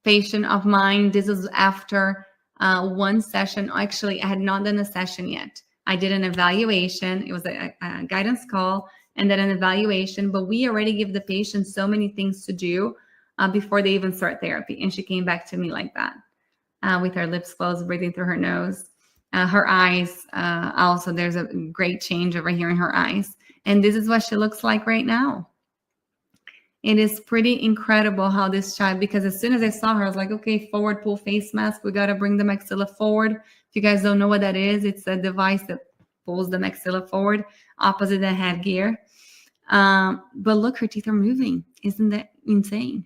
patient of mine. This is after one session. Actually, I had not done a session yet. I did an evaluation. It was a guidance call and then an evaluation, but we already give the patient so many things to do before they even start therapy. And she came back to me like that with her lips closed, breathing through her nose. Her eyes, also, there's a great change over here in her eyes. And this is what she looks like right now. It is pretty incredible how this child, because as soon as I saw her, I was like, okay, forward pull face mask. We got to bring the maxilla forward. If you guys don't know what that is, it's a device that pulls the maxilla forward, opposite the headgear. But look, her teeth are moving. Isn't that insane?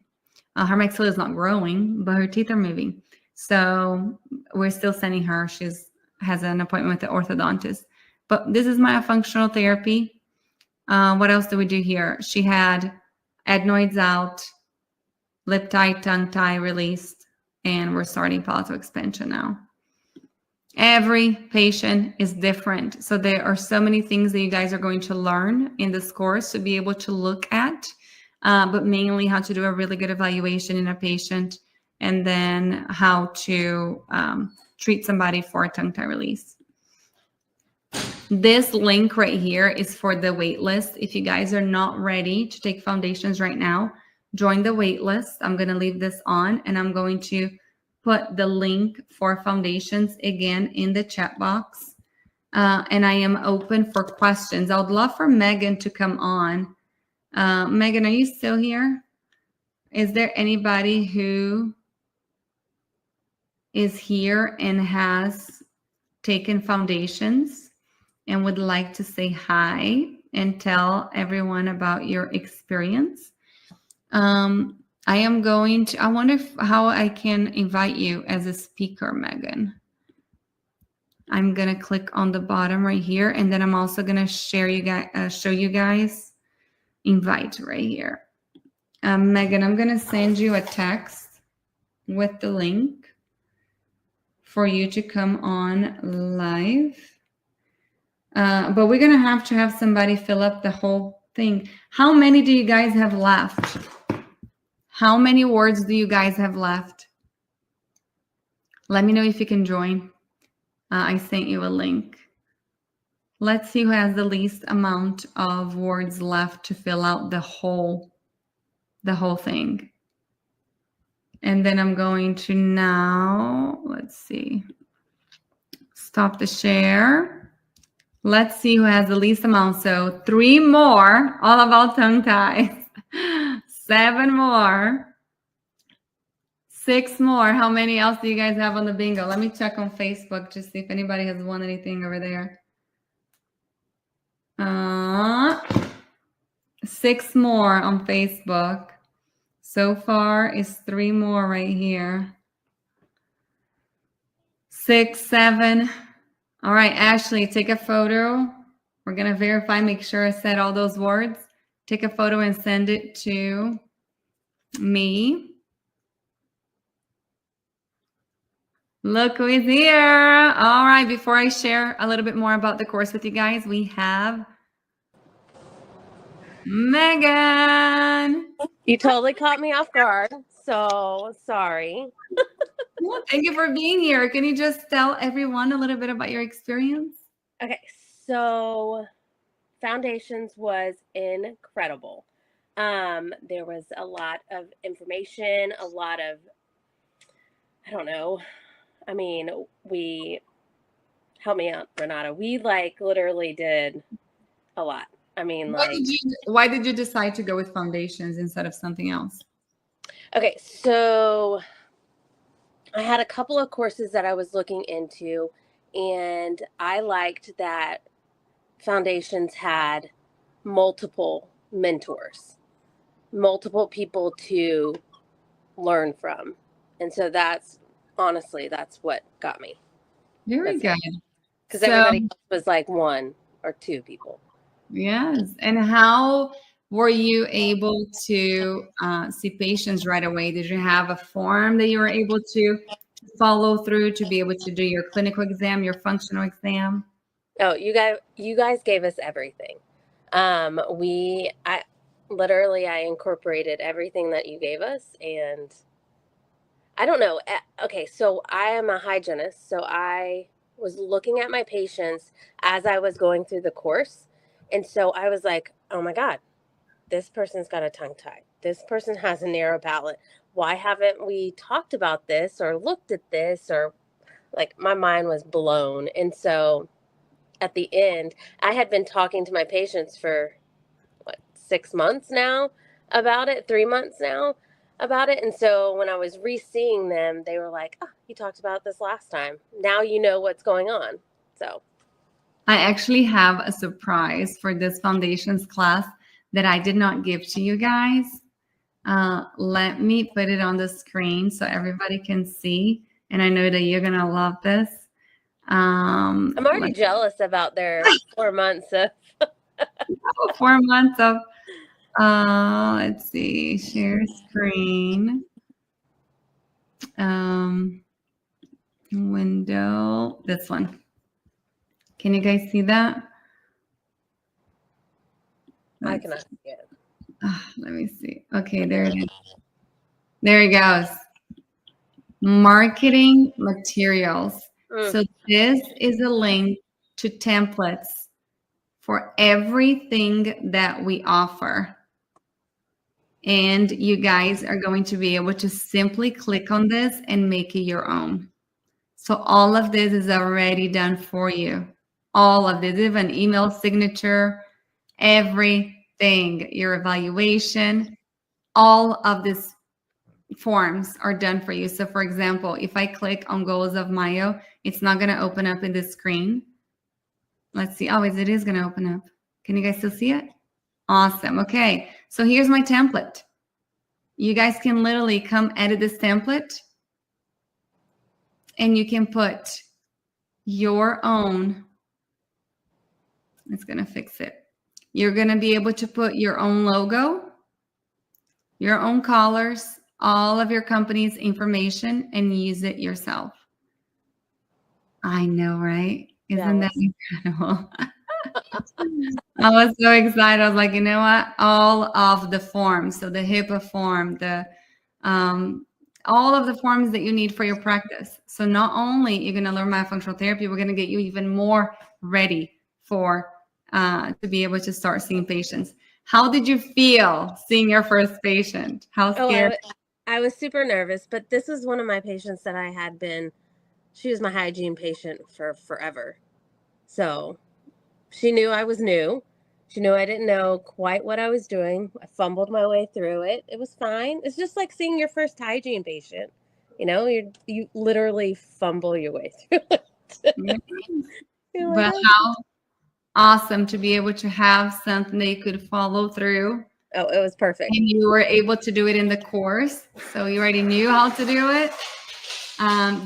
Her maxilla is not growing, but her teeth are moving. So we're still sending her. She has an appointment with the orthodontist. But this is myofunctional therapy. What else do we do here? She had adenoids out, lip tie, tongue tie released, and we're starting palatal expansion now. Every patient is different. So there are so many things that you guys are going to learn in this course to be able to look at, but mainly how to do a really good evaluation in a patient, and then how to treat somebody for a tongue tie release. This link right here is for the wait list. If you guys are not ready to take foundations right now, join the wait list. I'm going to leave this on, and I'm going to put the link for foundations again in the chat box. and I am open for questions. I would love for Megan to come on. Megan, are you still here? Is there anybody who is here and has taken foundations and would like to say hi and tell everyone about your experience? I am going to, I wonder how I can invite you as a speaker, Megan. I'm going to click on the bottom right here, and then I'm also going to share you guys, show you guys invite right here. Megan, I'm going to send you a text with the link for you to come on live. But we're going to have somebody fill up the whole thing. How many do you guys have left? How many words do you guys have left? Let me know if you can join. I sent you a link. Let's see who has the least amount of words left to fill out the whole thing. And then I'm going to now, let's see, stop the share. Let's see who has the least amount. So 3 more, all about tongue ties. 7 more. 6 more. How many else do you guys have on the bingo? Let me check on Facebook to see if anybody has won anything over there. 6 more on Facebook. So far is 3 more right here. 6, 7. All right, Ashley, take a photo. We're going to verify, make sure I said all those words. Take a photo and send it to me. Look who is here. All right, before I share a little bit more about the course with you guys, we have Megan. You totally caught me off guard, so sorry. Well, thank you for being here. Can you just tell everyone a little bit about your experience? Okay, so Foundations was incredible. There was a lot of information, a lot of, I don't know. I mean, help me out, Renata. We literally did a lot. I mean, why did you decide to go with foundations instead of something else? Okay, so I had a couple of courses that I was looking into, and I liked that Foundations had multiple mentors, multiple people to learn from. And so that's what got me. Very good. Because everybody else was like 1 or 2 people. Yes. And how were you able to see patients right away? Did you have a form that you were able to follow through to be able to do your clinical exam, your functional exam? Oh, you guys gave us everything. I incorporated everything that you gave us, and I don't know. Okay, so I am a hygienist, so I was looking at my patients as I was going through the course, and so I was like, oh my God, this person's got a tongue tie. This person has a narrow palate. Why haven't we talked about this or looked at this? Or my mind was blown. And so at the end, I had been talking to my patients for 6 months now about it, 3 months now about it. And so when I was re-seeing them, they were like, oh, you talked about this last time. Now you know what's going on. So I actually have a surprise for this foundations class that I did not give to you guys. Let me put it on the screen so everybody can see. And I know that you're going to love this. I'm already jealous about their 4 months of 4 months of let's see, share screen, window, this one. Can you guys see that? I cannot see it. Let me see. Okay, there it is. There it goes. Marketing materials. So this is a link to templates for everything that we offer. And you guys are going to be able to simply click on this and make it your own. So all of this is already done for you. all of this, even email signature, everything, your evaluation, all of these forms are done for you. So for example, if I click on goals of Myo, it's not going to open up in this screen. Let's see. Oh, it is going to open up. Can you guys still see it? Awesome. Okay. So here's my template. You guys can literally come edit this template and you can put your own. It's going to fix it. You're going to be able to put your own logo, your own colors, all of your company's information, and use it yourself. I know, right? Isn't that incredible? I was so excited. I was like, you know what? All of the forms, so the HIPAA form, the all of the forms that you need for your practice. So not only you're going to learn myofunctional therapy, we're going to get you even more ready for to be able to start seeing patients. How did you feel seeing your first patient? How scared? Oh, I was super nervous, but this is one of my patients that I had been, she was my hygiene patient for forever. So she knew I was new. She knew I didn't know quite what I was doing. I fumbled my way through it. It was fine. It's just like seeing your first hygiene patient. You know, you literally fumble your way through it. But how awesome to be able to have something that you could follow through. Oh, it was perfect. And you were able to do it in the course. So you already knew how to do it.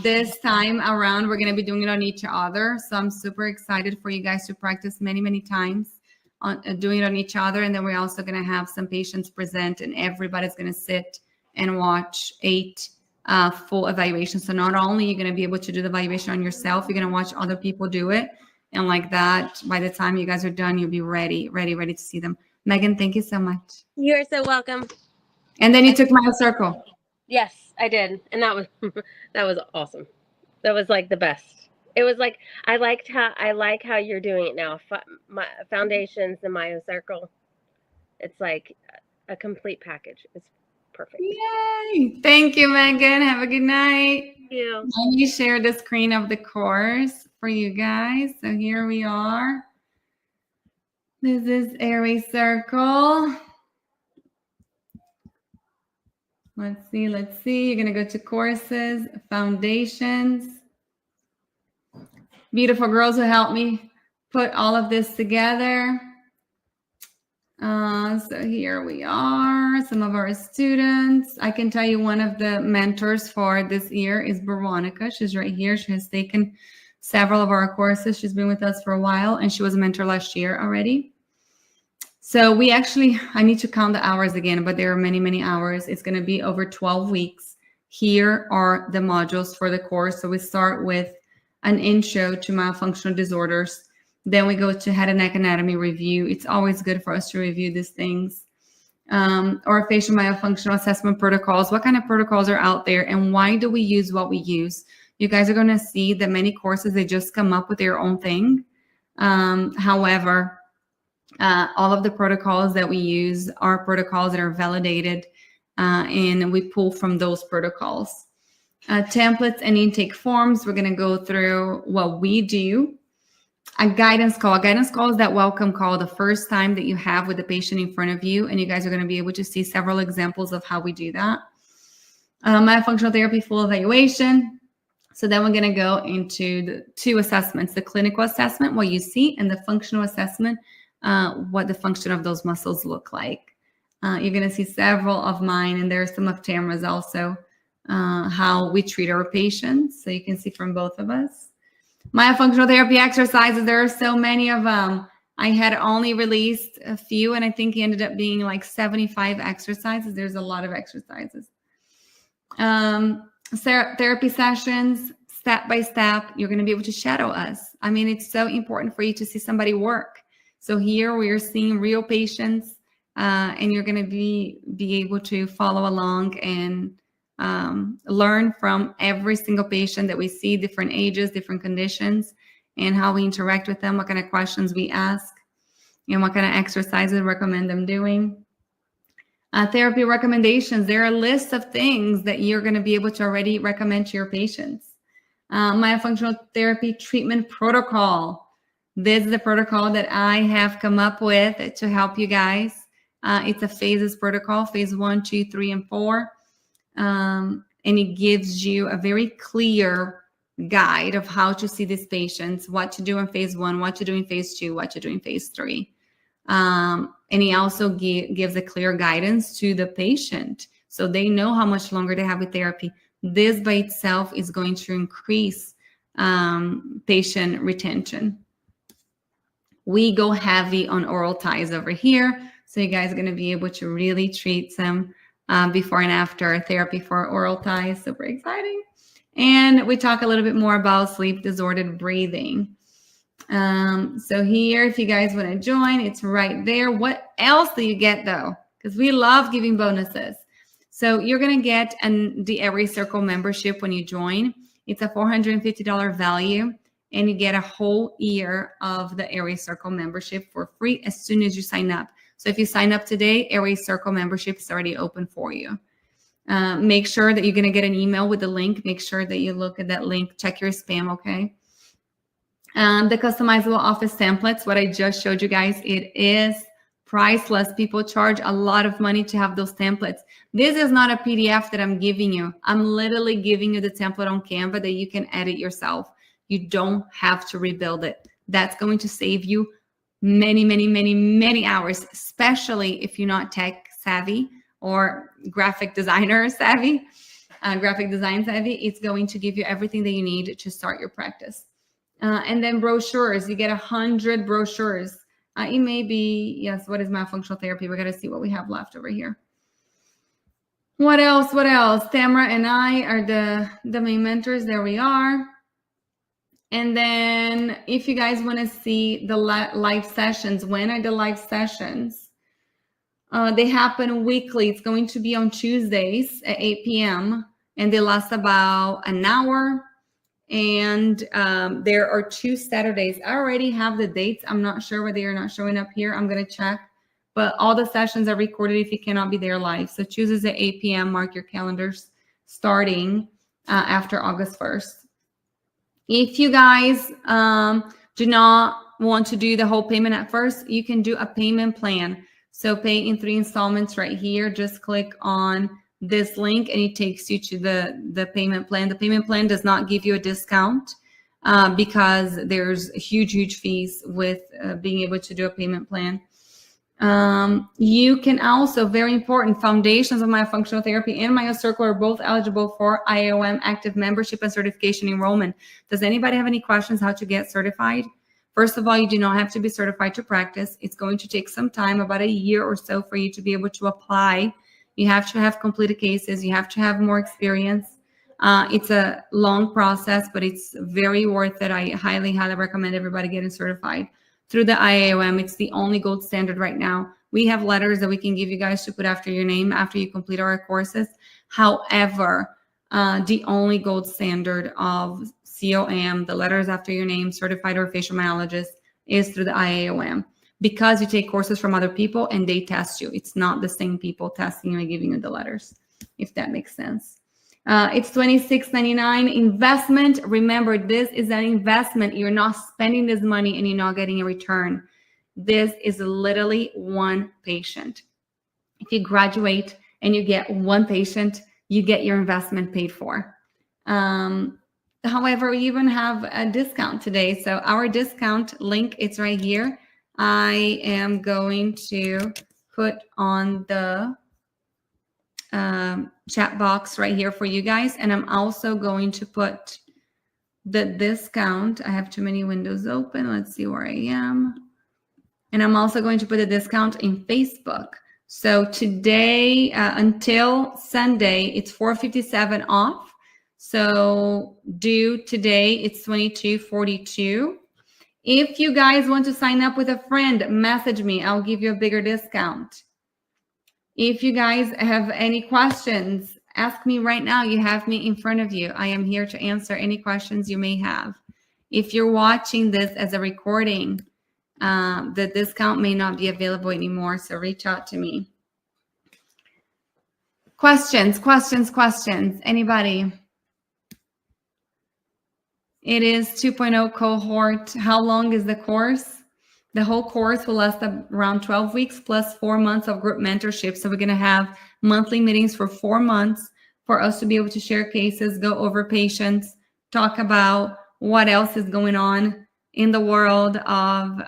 This time around, we're going to be doing it on each other. So I'm super excited for you guys to practice many, many times on doing it on each other. And then we're also going to have some patients present and everybody's going to sit and watch 8 full evaluations. So not only you're going to be able to do the evaluation on yourself, you're going to watch other people do it. And like that, by the time you guys are done, you'll be ready to see them. Megan, thank you so much. You're so welcome. And then you took Myofunctional Circle. Yes, I did. And that was that was awesome. That was like the best. It was like I like how you're doing it now. My foundations, the Myofunctional Circle. It's like a complete package. It's perfect. Yay! Thank you, Megan. Have a good night. Thank you. Let me share the screen of the course for you guys. So here we are. This is Airway Circle. Let's see. You're going to go to courses, foundations. Beautiful girls who helped me put all of this together. So here we are, some of our students. I can tell you one of the mentors for this year is Veronica. She's right here. She has taken several of our courses. She's been with us for a while, and she was a mentor last year already. So I need to count the hours again, but there are many, many hours. It's going to be over 12 weeks. Here are the modules for the course. So we start with an intro to myofunctional disorders. Then we go to head and neck anatomy review. It's always good for us to review these things. Orofacial myofunctional assessment protocols. What kind of protocols are out there and why do we use what we use? You guys are going to see that many courses, they just come up with their own thing. However, all of the protocols that we use are protocols that are validated and we pull from those protocols. Templates and intake forms. We're going to go through what we do. A guidance call. A guidance call is that welcome call the first time that you have with the patient in front of you, and you guys are going to be able to see several examples of how we do that. Myofunctional therapy full evaluation. So then we're going to go into the 2 assessments, the clinical assessment, what you see, and the functional assessment, what the function of those muscles look like. You're going to see several of mine, and there are some of Tamara's also, how we treat our patients. So you can see from both of us. Myofunctional therapy exercises, there are so many of them. I had only released a few, and I think it ended up being like 75 exercises. There's a lot of exercises. Therapy sessions, step by step. You're going to be able to shadow us. I mean, it's so important for you to see somebody work. So here we are seeing real patients, and you're going to be able to follow along and learn from every single patient that we see, different ages, different conditions, and how we interact with them, what kind of questions we ask, and what kind of exercises recommend them doing. Therapy recommendations. There are lists of things that you're going to be able to already recommend to your patients. Myofunctional therapy treatment protocol. This is the protocol that I have come up with to help you guys. It's a phases protocol, phase 1, 2, 3, and 4. And it gives you a very clear guide of how to see these patients, what to do in phase 1, what to do in phase 2, what to do in phase 3. And he also gives a clear guidance to the patient so they know how much longer they have with therapy. This by itself is going to increase patient retention. We go heavy on oral ties over here. So you guys are going to be able to really treat some before and after therapy for oral ties. Super exciting. And we talk a little bit more about sleep disordered breathing. So here, if you guys want to join, it's right there. What else do you get though? Because we love giving bonuses. So you're going to get the Airway Circle membership when you join. It's a $450 value, and you get a whole year of the Airway Circle membership for free as soon as you sign up. So if you sign up today, Airway Circle membership is already open for you. Make sure that you're going to get an email with the link. Make sure that you look at that link. Check your spam, okay? The customizable office templates, what I just showed you guys, it is priceless. People charge a lot of money to have those templates. This is not a PDF that I'm giving you. I'm literally giving you the template on Canva that you can edit yourself. You don't have to rebuild it. That's going to save you many, many, many, many hours, especially if you're not tech savvy or graphic designer savvy, graphic design savvy. It's going to give you everything that you need to start your practice. And then brochures, you get 100 brochures. It may be, yes, what is myofunctional therapy? We got to see what we have left over here. What else? What else? Tamara and I are the main mentors. There we are. And then if you guys want to see the live sessions, when are the live sessions? They happen weekly. It's going to be on Tuesdays at 8 p.m. and they last about an hour. And there are 2 Saturdays. I already have the dates. I'm not sure why they are not showing up here. I'm going to check. But all the sessions are recorded if you cannot be there live. So Tuesdays at 8 p.m. Mark your calendars starting after August 1st. If you guys do not want to do the whole payment at first, you can do a payment plan. So pay in 3 installments right here. Just click on this link and it takes you to the payment plan. The payment plan does not give you a discount because there's huge fees with being able to do a payment plan. You can also, very important, Foundations of Myofunctional Therapy and Myo Circle are both eligible for IOM active membership and certification enrollment. Does anybody have any questions how to get certified? First of all, you do not have to be certified to practice. It's going to take some time, about a year or so, for you to be able to apply. You have to have completed cases. You have to have more experience. It's a long process, but it's very worth it. I highly recommend everybody getting certified through the IAOM. It's the only gold standard right now. We have letters that we can give you guys to put after your name after you complete our courses. However, the only gold standard of COM, the letters after your name, certified orofacial myologist, is through the IAOM, because you take courses from other people and they test you. It's not the same people testing you and giving you the letters, if that makes sense. It's $26.99 investment. Remember, this is an investment. You're not spending this money and you're not getting a return. This is literally one patient. If you graduate and you get one patient, you get your investment paid for. However, we even have a discount today. So our discount link, it's right here. I am going to put on the chat box right here for you guys. And I'm also going to put the discount. I have too many windows open. Let's see where I am. And I'm also going to put a discount in Facebook. So today until Sunday, it's $4.57 off. So due today, it's $22.42. If you guys want to sign up with a friend, message me. I'll give you a bigger discount. If you guys have any questions, ask me right now. You have me in front of you. I am here to answer any questions you may have. If you're watching this as a recording, the discount may not be available anymore, so reach out to me. Questions? Anybody? It is 2.0 cohort. How long is the course? The whole course will last around 12 weeks plus 4 months of group mentorship. So we're going to have monthly meetings for 4 months for us to be able to share cases, go over patients, talk about what else is going on in the world of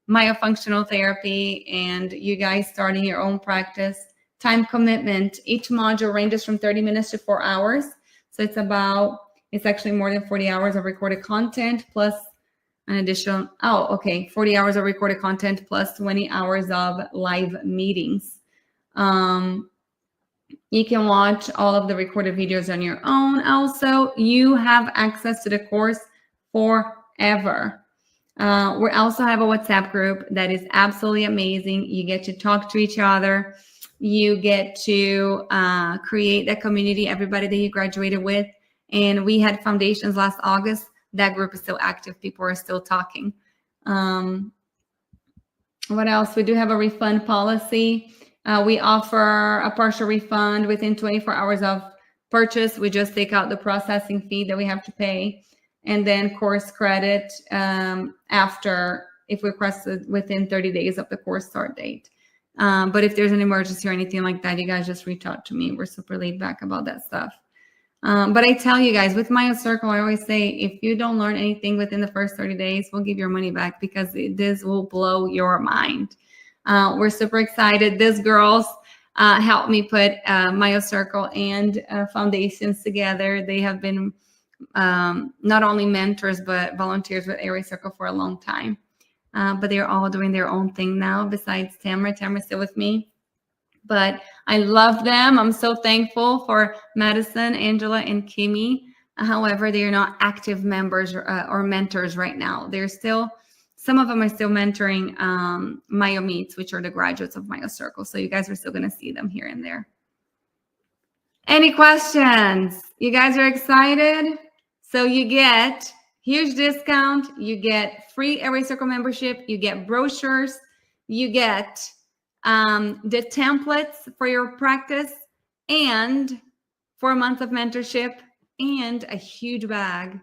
myofunctional therapy, and you guys starting your own practice. Time commitment. Each module ranges from 30 minutes to 4 hours. So it's actually more than 40 hours of recorded content plus an additional, 40 hours of recorded content plus 20 hours of live meetings. You can watch all of the recorded videos on your own. Also, you have access to the course forever. We also have a WhatsApp group that is absolutely amazing. You get to talk to each other. You get to create that community, everybody that you graduated with. And we had foundations last August. That group is still active. People are still talking. What else? We do have a refund policy. We offer a partial refund within 24 hours of purchase. We just take out the processing fee that we have to pay. And then course credit after, if requested within 30 days of the course start date. But if there's an emergency or anything like that, you guys just reach out to me. We're super laid back about that stuff. But I tell you guys, with Myo Circle, I always say, if you don't learn anything within the first 30 days, we'll give your money back because this will blow your mind. We're super excited. These girls helped me put Myo Circle and foundations together. They have been not only mentors, but volunteers with Airway Circle for a long time. But they're all doing their own thing now besides Tamara. Tamara's still with me. But I love them. I'm so thankful for Madison, Angela, and Kimmy. However, they are not active members or mentors right now. They're still, some of them are still mentoring Myo Meets, which are the graduates of Myo Circle. So you guys are still going to see them here and there. Any questions? You guys are excited? So you get huge discount. You get free Airway Circle membership. You get brochures. You get the templates for your practice and 4 months of mentorship and a huge bag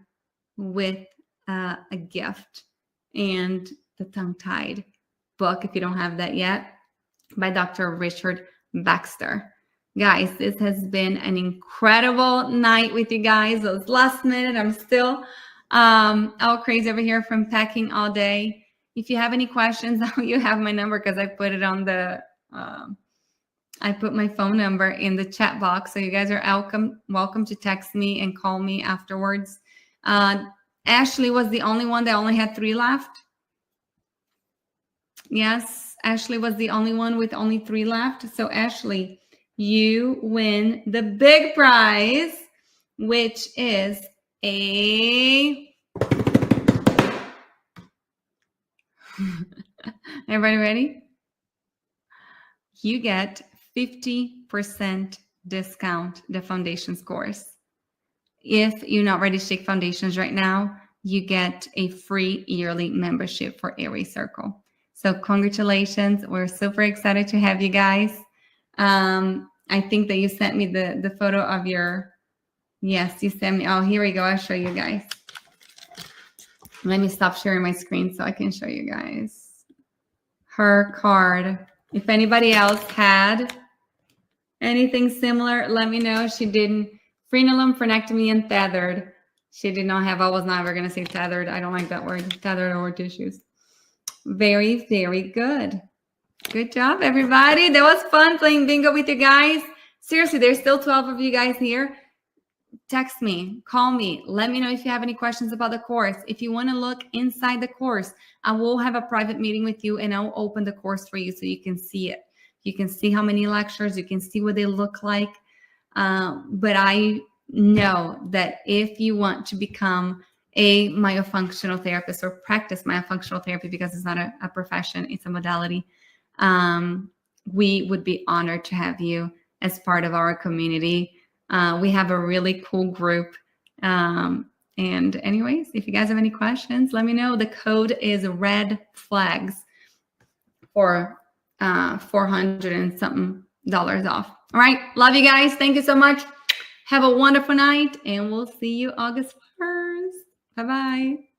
with a gift and the tongue-tied book, if you don't have that yet, by Dr. Richard Baxter. Guys, this has been an incredible night with you guys. It was last minute. I'm still all crazy over here from packing all day. If you have any questions, you have my number because I put it on the, I put my phone number in the chat box. So you guys are welcome to text me and call me afterwards. Ashley was the only one that only had 3 left. Yes, Ashley was the only one with only 3 left. So Ashley, you win the big prize, which is a... Everybody ready? You get 50% discount the foundations course. If you're not ready to take foundations right now, you get a free yearly membership for Airway Circle. So congratulations. We're super excited to have you guys. I think that you sent me the photo of your, yes, you sent me. Oh, here we go. I'll show you guys. Let me stop sharing my screen so I can show you guys her card. If anybody else had anything similar, let me know. She didn't. Frenulum, frenectomy, and tethered. She did not have. I was not ever going to say tethered. I don't like that word. Tethered or tissues. Very, very good. Good job, everybody. That was fun playing bingo with you guys. Seriously, there's still 12 of you guys here. Text me, call me, let me know if you have any questions about the course. If you want to look inside the course, I will have a private meeting with you and I'll open the course for you so you can see it. You can see how many lectures, you can see what they look like. But I know that if you want to become a myofunctional therapist or practice myofunctional therapy, because it's not a profession, it's a modality, we would be honored to have you as part of our community. We have a really cool group. And anyways, if you guys have any questions, let me know. The code is red flags for $400 and something off. All right. Love you guys. Thank you so much. Have a wonderful night and we'll see you August 1st. Bye-bye.